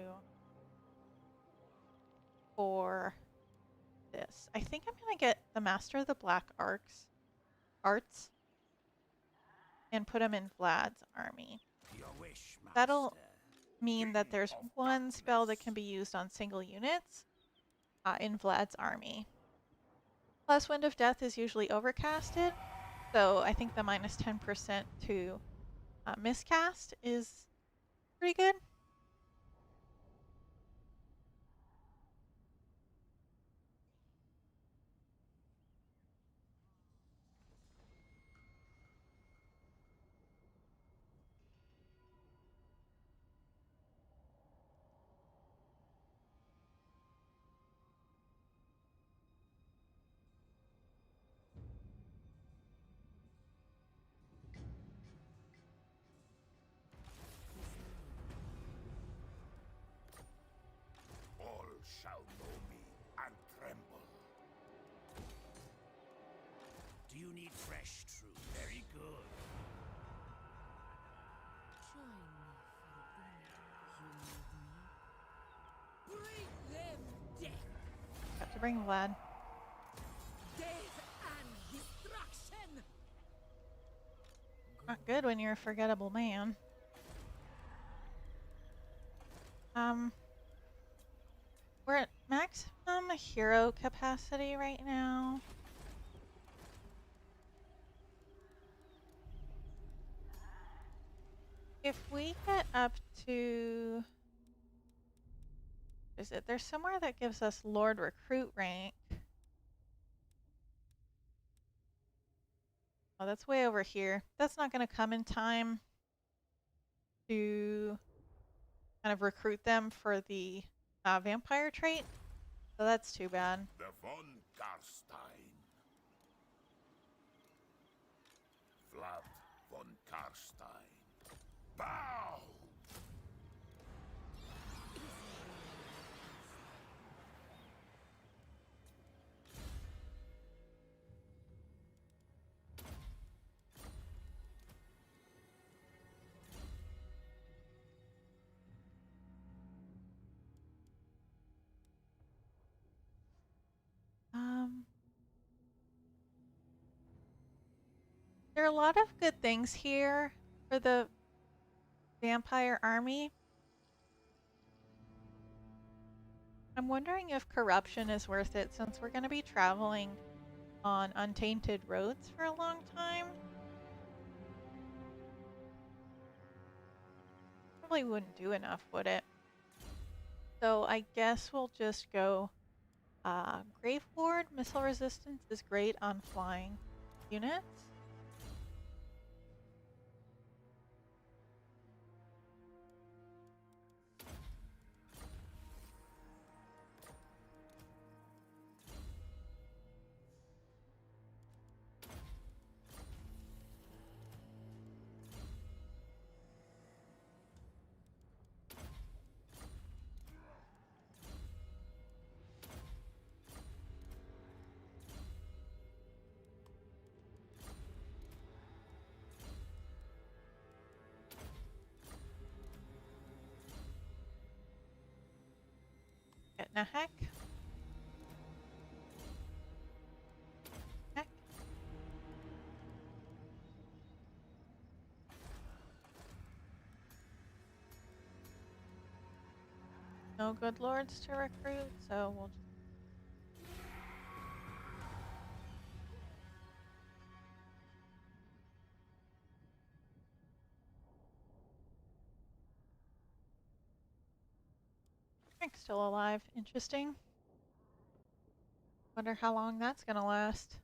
for this. I think I'm gonna get the Master of the Black Arts and put him in Vlad's army.
Your wish,
That'll
master.
mean that there's
King of
one spell that
darkness.
can be used on single units in Vlad's army. Plus, Wind of Death is usually overcasted, so I think the minus 10% to miscast is pretty good.
fresh truth. Very good.
Join me for dinner. You need me?
Bring them death.
Have to bring Vlad.
Death and destruction.
Not good when you're a forgettable man. We're at maximum hero capacity right now. If we get up to... Is it? There's somewhere that gives us Lord Recruit rank. Oh, that's way over here. That's not going to come in time to kind of recruit them for the vampire trait. So that's too bad.
The von Carstein. Vlad von Carstein. Bow!
There are a lot of good things here for the vampire army. I'm wondering if corruption is worth it since we're going to be traveling on untainted roads for a long time. Probably wouldn't do enough, would it? So I guess we'll just go Grave Ward. Missile resistance is great on flying units. Getting a heck. Heck. No good lords to recruit, so we'll just... Frank's still alive. Interesting. Wonder how long that's gonna last.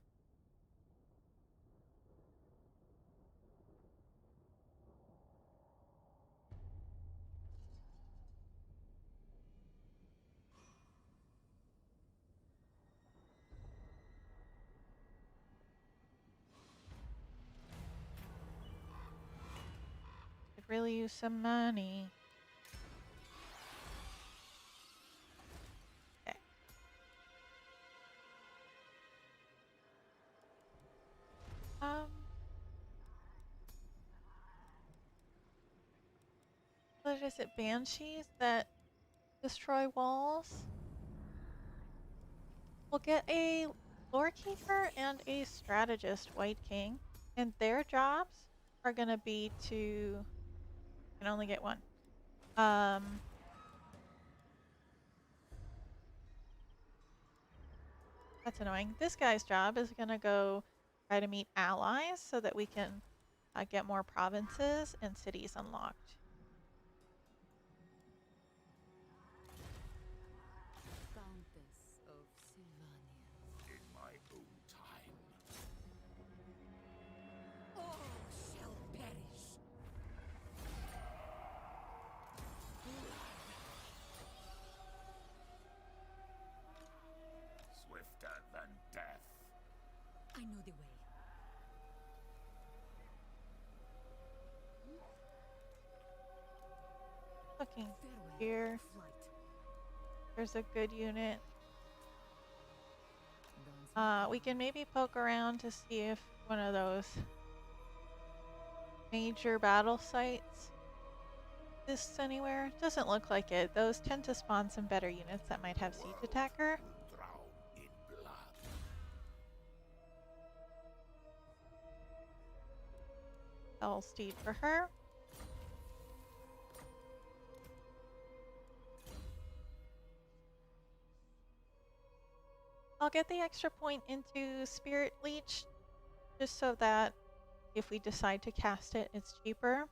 Could really use some money. Okay. What is it? Banshees that destroy walls? We'll get a lore keeper and a strategist White King, and their jobs are gonna be to... You can only get one. That's annoying. This guy's job is gonna go try to meet allies so that we can get more provinces and cities unlocked.
Countess of Sylvania.
In my own time.
All shall perish.
Swifter than death.
I know the way.
Looking
Farewell,
here,
flight.
there's a good unit. We can maybe poke around to see if one of those major battle sites exists anywhere. Doesn't look like it. Those tend to spawn some better units that might have siege attacker.
Will drown in blood.
Fell steed for her. I'll get the extra point into Spirit Leech just so that if we decide to cast it, it's cheaper.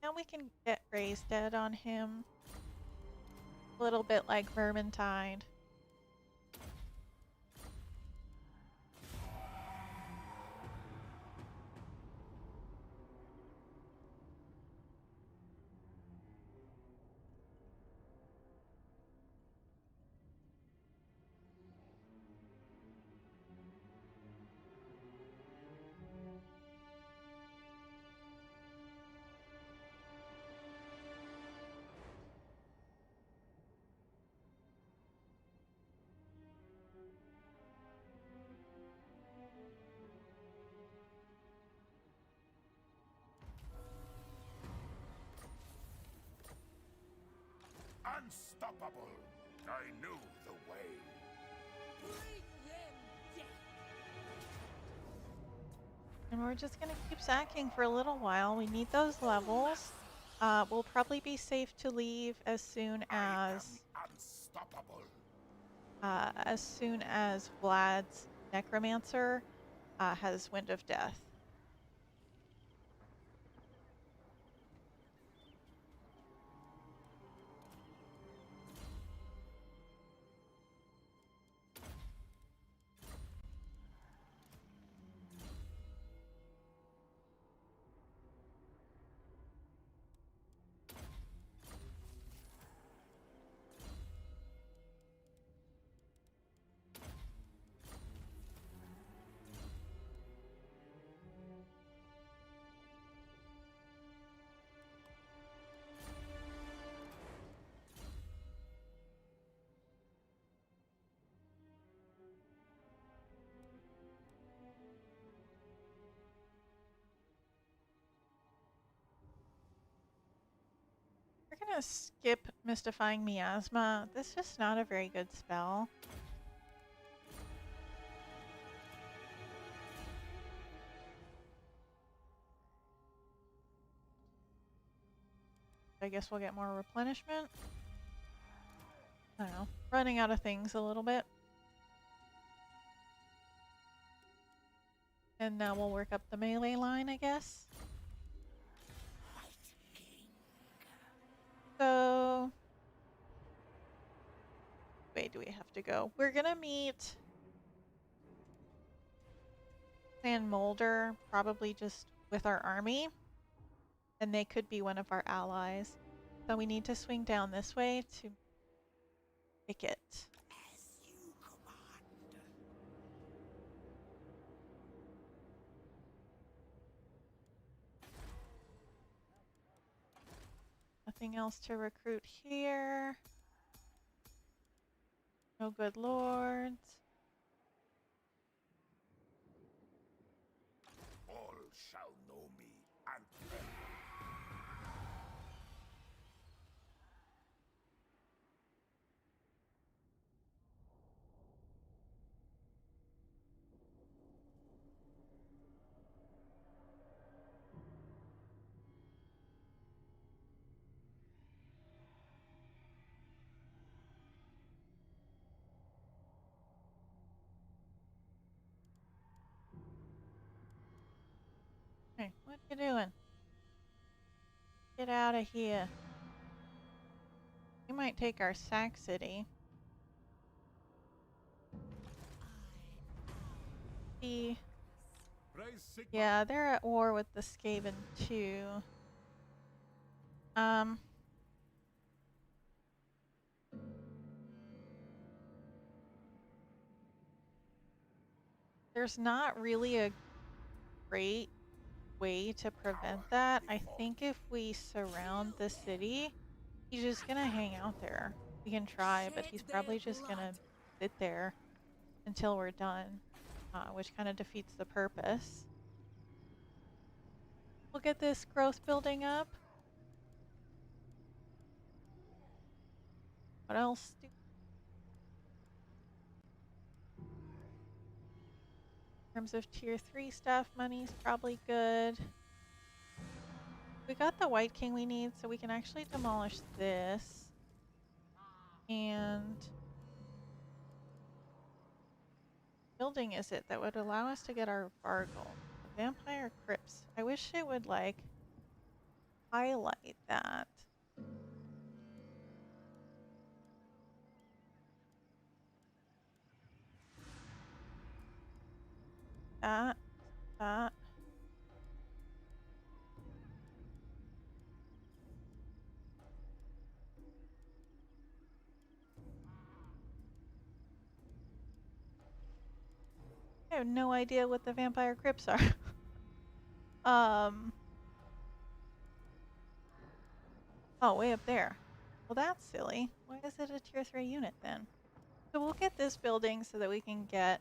Now we can get Raised Dead on him. A little bit like Vermintide.
Unstoppable! I knew the way.
Bring them death.
And we're just gonna keep sacking for a little while. We need those levels. We'll probably be safe to leave as soon as
Unstoppable.
Vlad's Necromancer has Wind of Death. We're gonna skip Mystifying Miasma. This is just not a very good spell. I guess we'll get more replenishment. I don't know. Running out of things a little bit. And now we'll work up the melee line, I guess. So, way do we have to go? We're gonna meet Clan Molder, probably just with our army. And they could be one of our allies. So we need to swing down this way to pick it.
As you command.
Nothing else to recruit here. No good lords.
All shall know me and tremble.
Hey, what you doing? get out of here. We might take our Sac City. The
Praise Sigma.
Yeah, they're at war with the Skaven too. There's not really a great way to prevent that. I think if we surround the city, he's just gonna hang out there. We can try, but he's probably just gonna sit there until we're done, which kind of defeats the purpose. We'll get this growth building up. What else do in terms of tier 3 stuff? Money's probably good. We got the White King we need, so we can actually demolish this. And building is it that would allow us to get our Vargle? Vampire Crypts. I wish it would like highlight that. That. I have no idea what the Vampire Crypts are. Oh, way up there. Well, that's silly. Why is it a tier 3 unit then? So we'll get this building so that we can get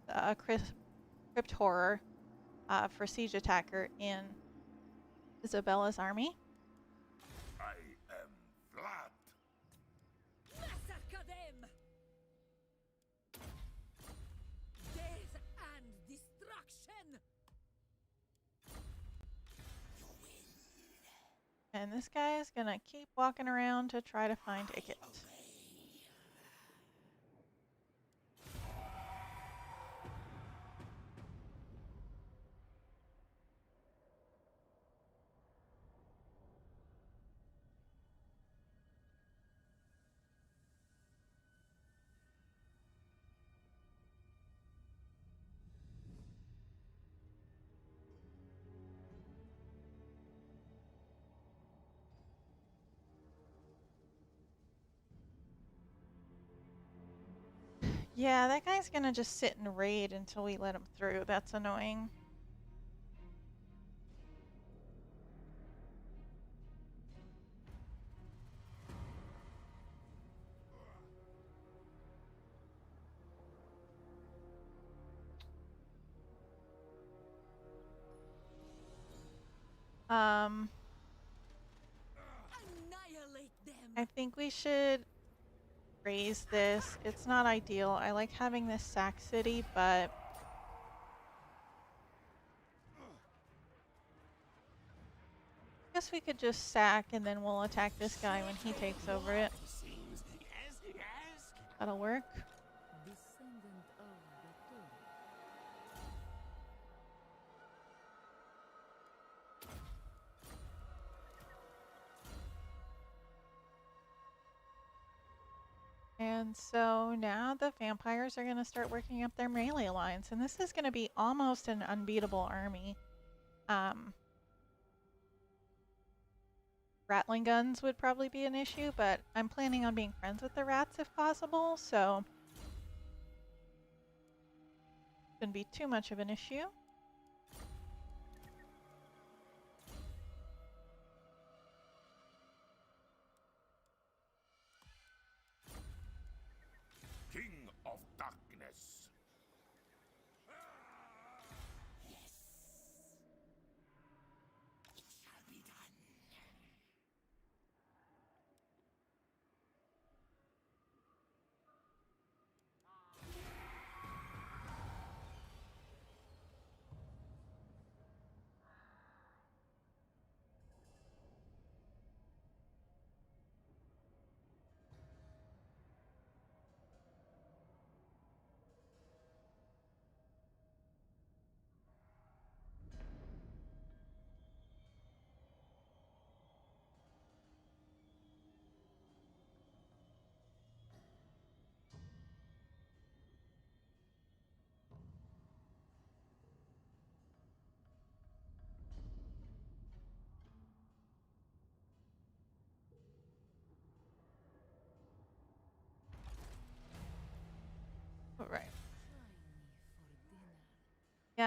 a crypt horror for siege attacker in Isabella's army.
I am Vlad.
Massacre them! Death and destruction!
And this guy is gonna keep walking around to try to find Icket. Yeah, that guy's gonna just sit and raid until we let him through. That's annoying.
Annihilate them!
I think we should raise this. It's not ideal. I like having this Sac City, but I guess we could just sack and then we'll attack this guy when he takes over it. That'll work.
Descendant of the Total.
And so now the vampires are going to start working up their melee lines, and this is going to be almost an unbeatable army. Rattling guns would probably be an issue, but I'm planning on being friends with the rats if possible, so shouldn't be too much of an issue.
King of Darkness.
It shall be done.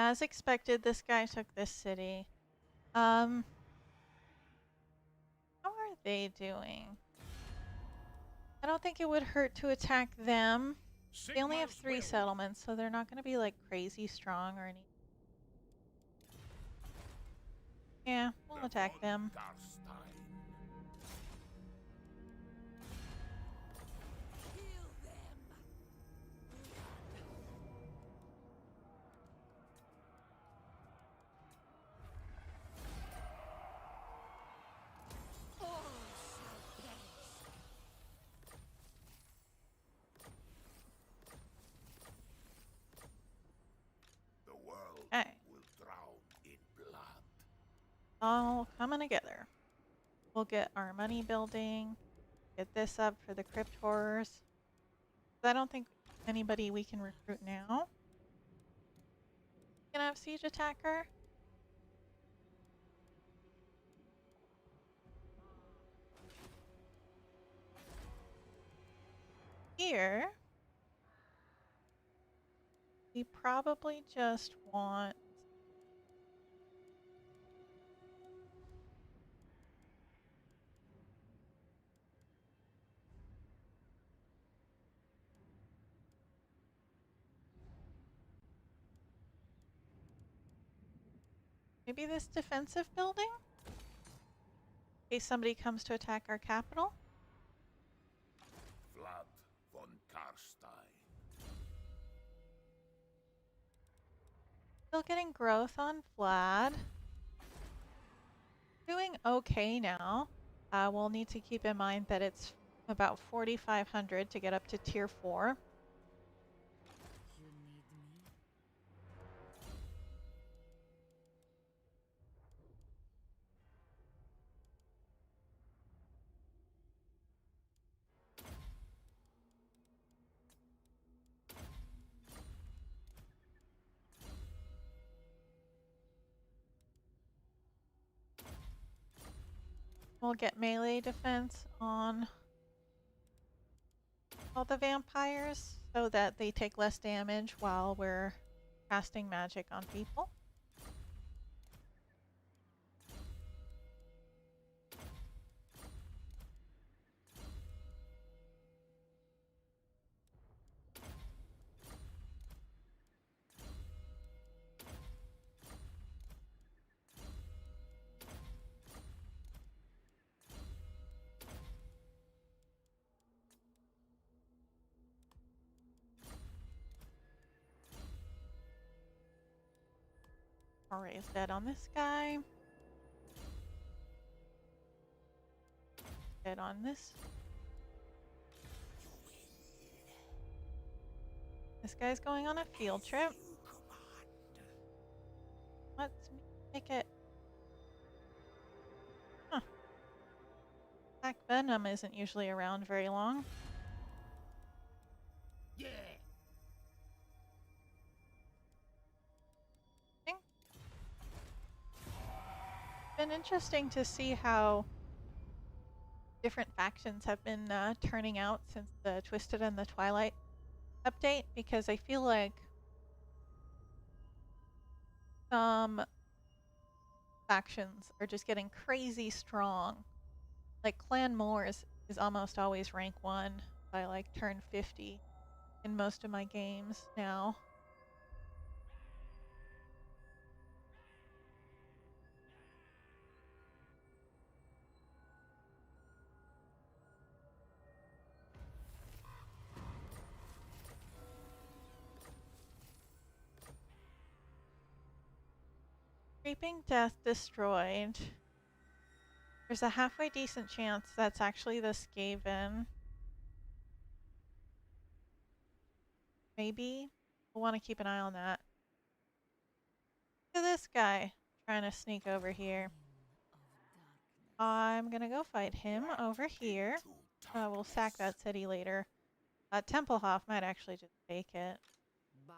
as expected, this guy took this city. How are they doing? I don't think it would hurt to attack them. They only have 3 settlements, so they're not going to be like crazy strong or anything. Yeah, we'll attack them.
Carstein.
Kill them. All shall perish.
The world
Okay,
will drown in blood.
all coming together. We'll get our money building, get this up for the crypt horrors. I don't think anybody we can recruit now can have siege attacker. Here, we probably just want maybe this defensive building in case somebody comes to attack our capital.
Vlad von Carstein.
Still getting growth on Vlad. Doing okay now. We'll need to keep in mind that it's about 4,500 to get up to tier 4.
You need me?
We'll get melee defense on all the vampires so that they take less damage while we're casting magic on people. I'll raise dead on this guy. Dead on this. This guy's going on a field trip. Let's make it. Huh. Black Venom isn't usually around very long.
Yeah.
Been interesting to see how different factions have been turning out since the Twisted and the Twilight update, because I feel like some factions are just getting crazy strong. Like Clan Moors is almost always rank 1 by like turn 50 in most of my games now. Creeping Death destroyed. There's a halfway decent chance that's actually the Skaven. Maybe. We'll want to keep an eye on that. Look at this guy trying to sneak over here. I'm gonna go fight him over here. We'll sack that city later. Templehof might actually just take it.
Bow.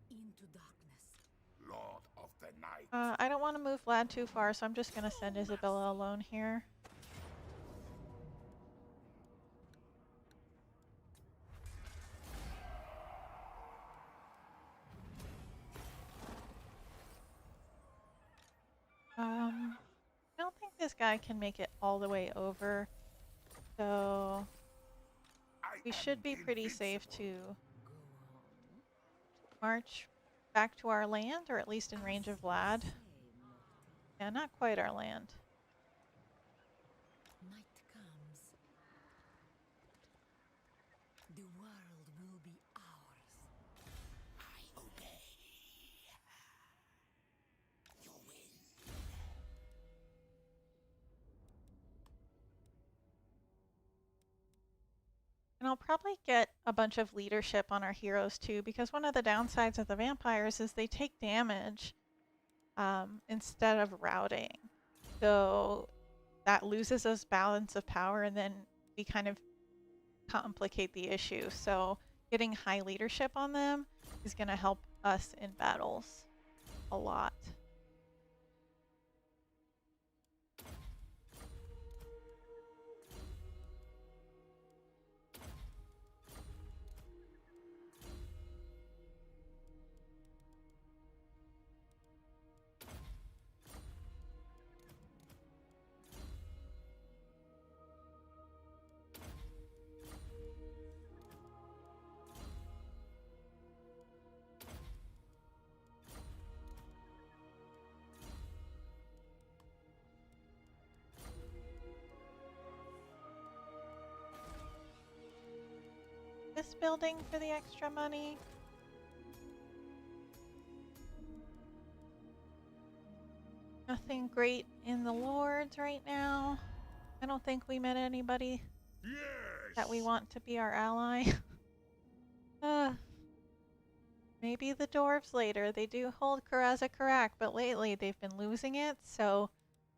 Into darkness.
Lord of the night.
I don't want to move Vlad too far, so I'm just gonna send Isabella alone here. this guy can make it all the way over. So
I
we
am
should be pretty safe
invincible.
to
Go on.
march back to our land, or at least in range of Vlad.
Say, mortal.
Yeah, not quite our land.
Night comes. The world will be ours.
I obey. You win.
And I'll probably get a bunch of leadership on our heroes too, because one of the downsides of the vampires is they take damage instead of routing. So that loses us balance of power, and then we kind of complicate the issue. So getting high leadership on them is going to help us in battles a lot. This building for the extra money. Nothing great in the Lords right now. I don't think we met anybody
Yes.
that we want to be our ally. Maybe the dwarves later. They do hold Karaza Karak, but lately they've been losing it, so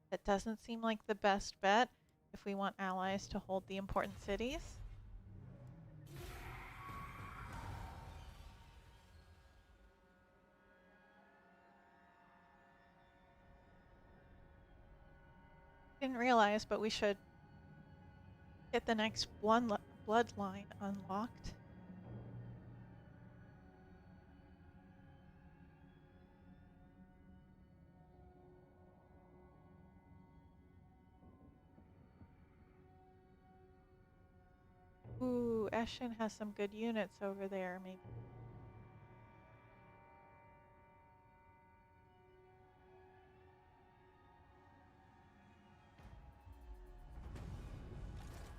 that doesn't seem like the best bet if we want allies to hold the important cities. Didn't realize, but we should get the next bloodline unlocked. Ooh, Eshin has some good units over there, maybe.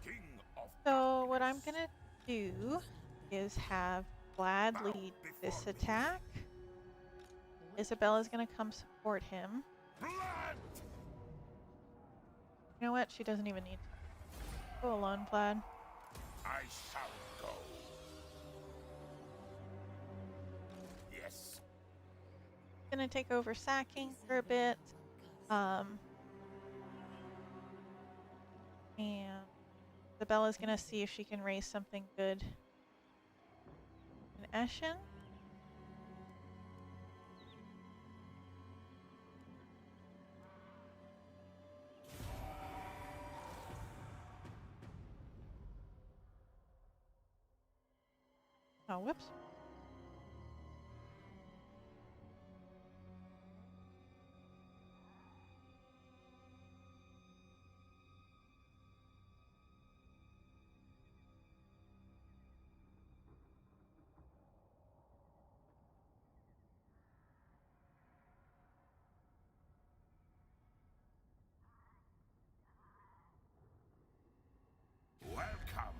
King of
So what I'm
darkness.
gonna do is have Vlad
Bow
lead
before
this
me.
attack. Isabella's gonna come support him.
Blood.
You know what? She doesn't even need to. Go alone, Vlad.
I shall go. Yes.
Gonna take over sacking for a bit. And Isabella's gonna see if she can raise something good in Eshin. Oh, whoops.
Welcome.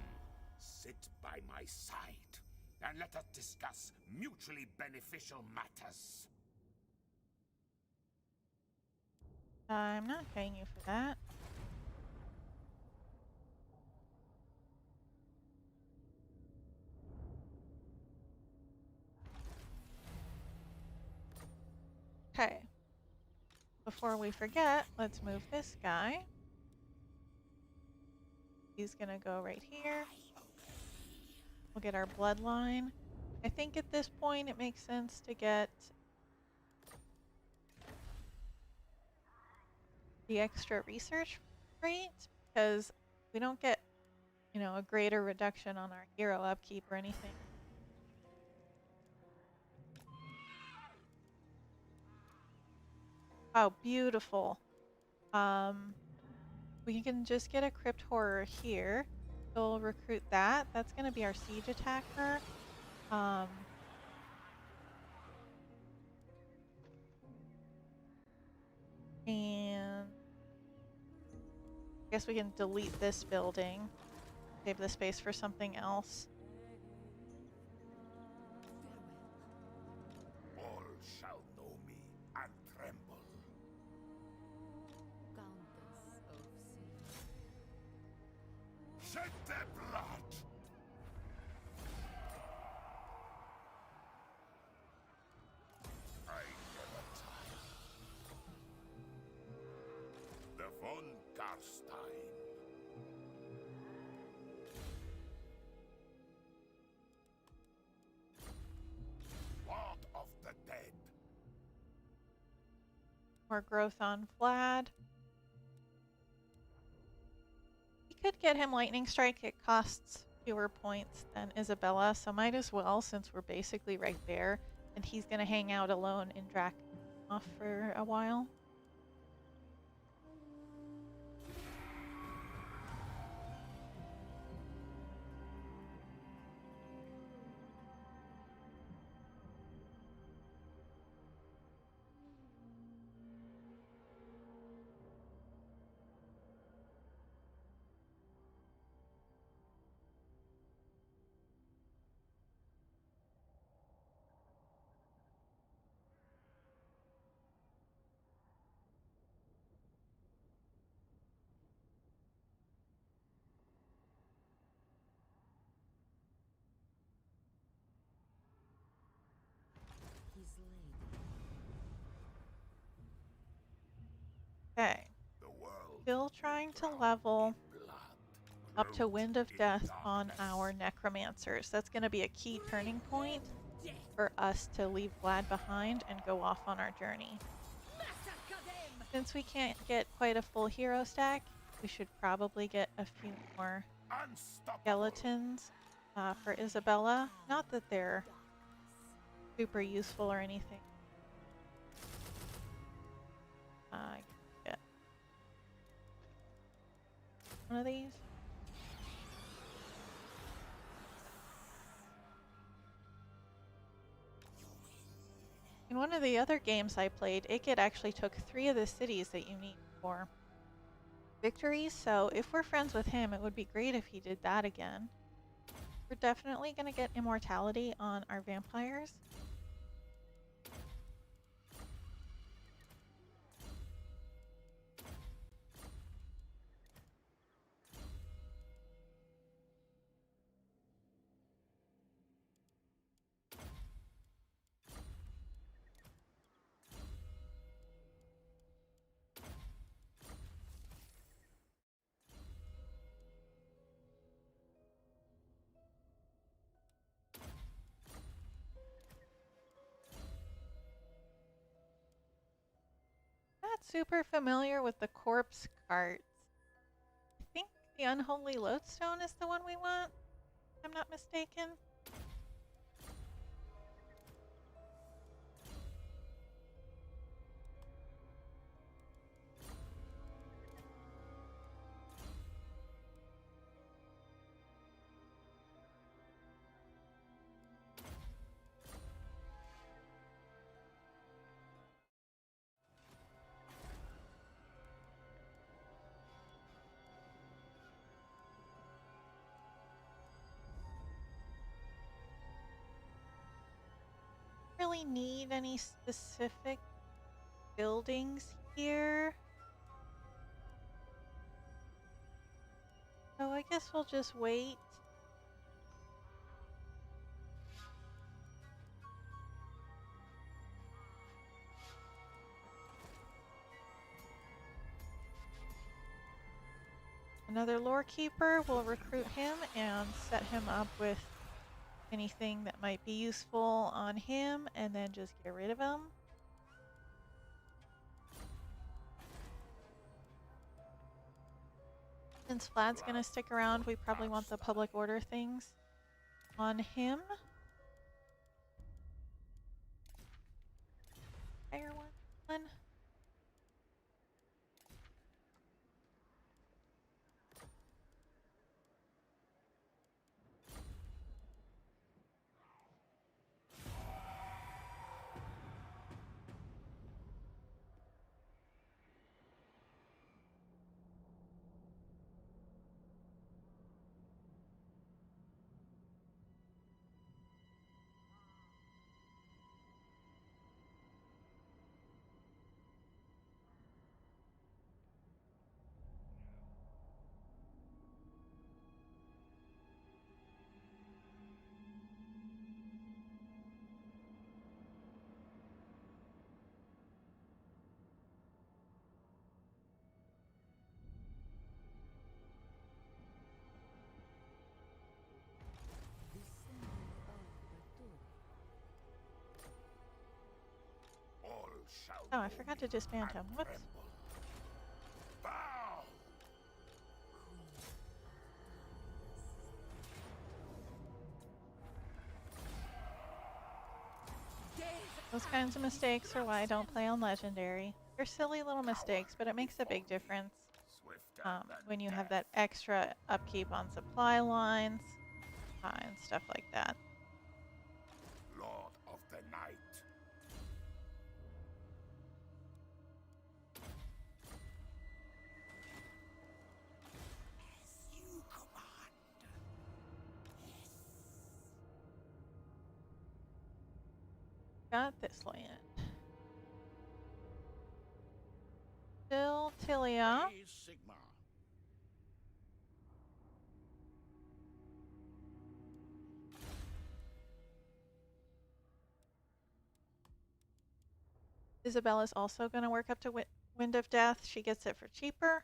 Sit by my side, and let us discuss mutually beneficial matters.
I'm not paying you for that. Okay. Before we forget, let's move this guy. He's gonna go right here. We'll get our bloodline. I think at this point it makes sense to get the extra research rate, because we don't get, you know, a greater reduction on our hero upkeep or anything. Oh, beautiful. We can just get a crypt horror here. We'll recruit that. That's going to be our siege attacker. And I guess we can delete this building. Save the space for something else.
All shall know me and tremble.
Countess of Sin.
Shed their blood! I never tire. The von Carstein. Lord of the dead.
More growth on Vlad. We could get him Lightning Strike. It costs fewer points than Isabella, so might as well since we're basically right there. And he's going to hang out alone in Drakenhof for a while.
His lady.
Okay.
The world
Still trying to
drowned
level
in blood,
up to
clothed
Wind of
in
Death on
darkness.
our Necromancers. That's going to be a key turning point
Death.
for us to leave Vlad behind and go off on our journey.
Massacre them.
Since we can't get quite a full hero stack, we should probably get a few more
Unstoppable.
skeletons for Isabella. Not that they're super useful or anything. I can get one of these. In one of the other games I played, Ikit actually took 3 of the cities that you need for victories, so if we're friends with him, it would be great if he did that again. We're definitely going to get immortality on our vampires. Not super familiar with the corpse carts. I think the Unholy Lodestone is the one we want, if I'm not mistaken. Really need any specific buildings here. So I guess we'll just wait. Another lore keeper, we'll recruit him and set him up with anything that might be useful on him and then just get rid of him. Since Vlad's gonna stick around, we probably want the public order things on him. Fire one.
shall
Oh, I forgot to disband him.
and
Whoops.
tremble. Bow!
Those kinds of mistakes are why I don't play on Legendary. They're silly little mistakes, but it makes a big difference
Swifter than
when you have
death.
that extra upkeep on supply lines and stuff like that.
Lord of the night. As you command. Yes.
Got this land. Still Tilia.
Praise Sigma.
Isabella's also going to work up to Wind of Death. She gets it for cheaper.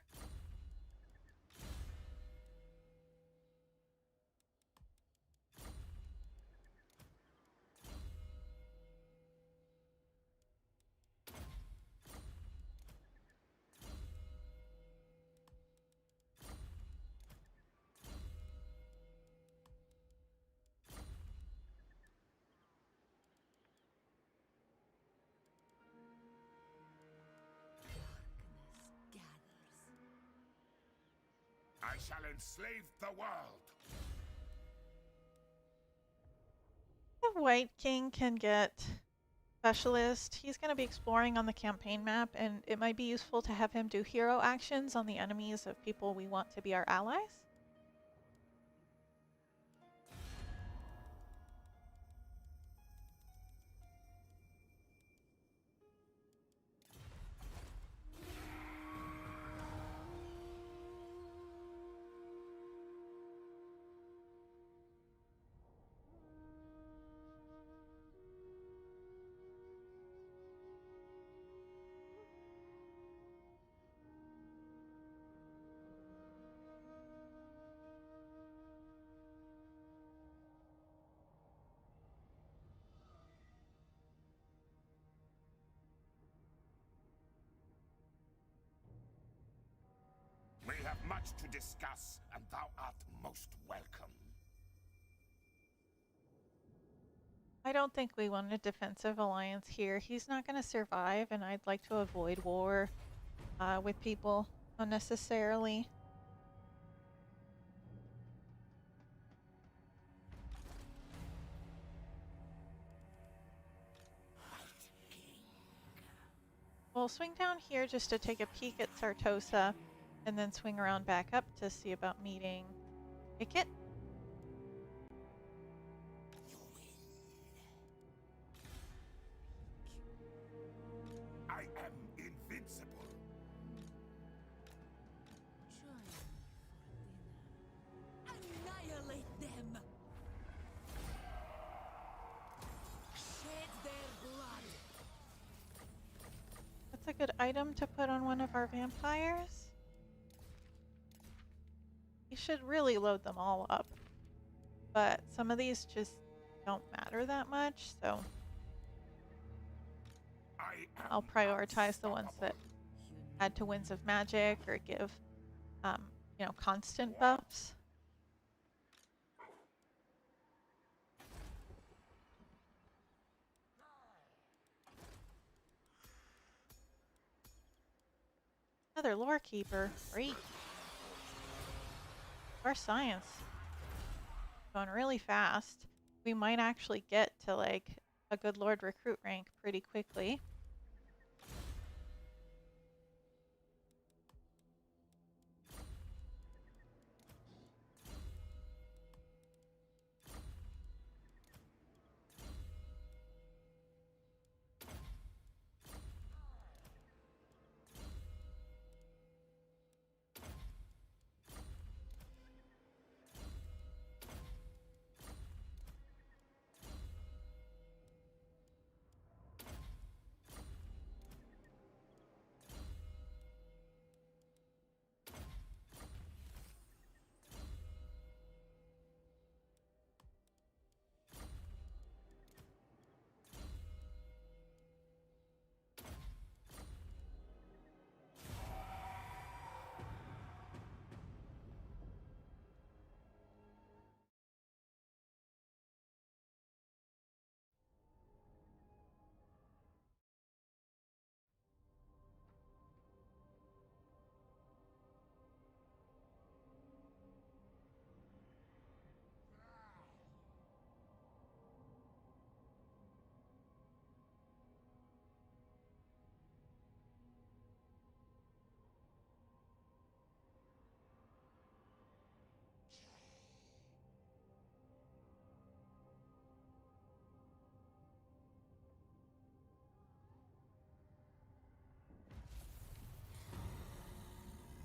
I shall enslave the world.
The White King can get Specialist. He's going to be exploring on the campaign map, and it might be useful to have him do hero actions on the enemies of people we want to be our allies.
We have much to discuss, and thou art most welcome.
I don't think we want a defensive alliance here. He's not going to survive, and I'd like to avoid war with people unnecessarily. We'll swing down here just to take a peek at Sartosa, and then swing around back up to see about meeting Icket.
I am invincible.
Join me for dinner. Annihilate them! Shed their blood!
That's a good item to put on one of our vampires. You should really load them all up, but some of these just don't matter that much, so I'll prioritize the ones that add to Winds of Magic or give, you know, constant buffs. Another lore keeper. Great. Our science going really fast. We might actually get to like a good Lord recruit rank pretty quickly.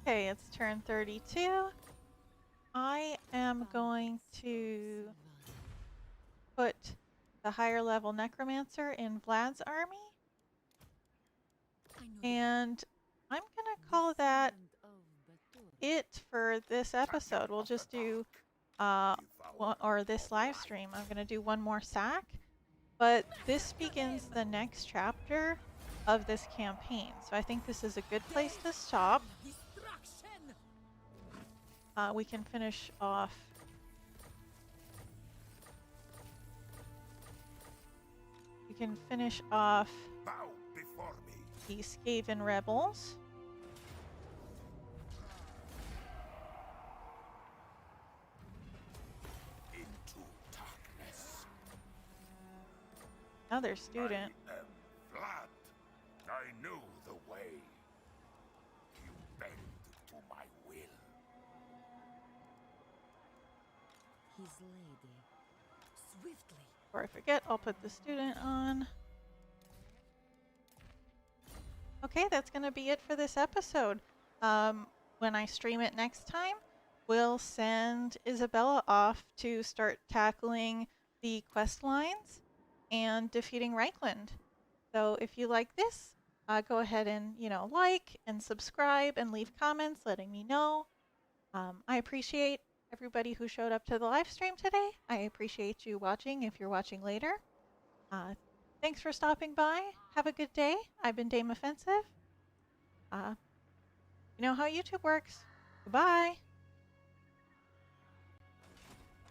Okay, it's turn 32. I am going to put the higher level necromancer in Vlad's army,
I know
and I'm gonna
the
call that
sound of Batur.
it for this episode. We'll just do or this live stream. I'm gonna do one more sack, but this begins the next chapter of this campaign. So I think this is a good place to stop.
Destruction!
We can finish off. We can finish off
Bow before me.
the Skaven rebels.
Into darkness.
Another student.
I am Vlad. I knew the way. You bend to my will.
His lady. Swiftly.
Before I forget, I'll put the student on. Okay, that's going to be it for this episode. When I stream it next time, we'll send Isabella off to start tackling the quest lines and defeating Reichland. So if you like this, go ahead and, like and subscribe and leave comments letting me know. I appreciate everybody who showed up to the live stream today. I appreciate you watching if you're watching later. Thanks for stopping by. Have a good day. I've been Dame Offensive. You know how YouTube works. Goodbye.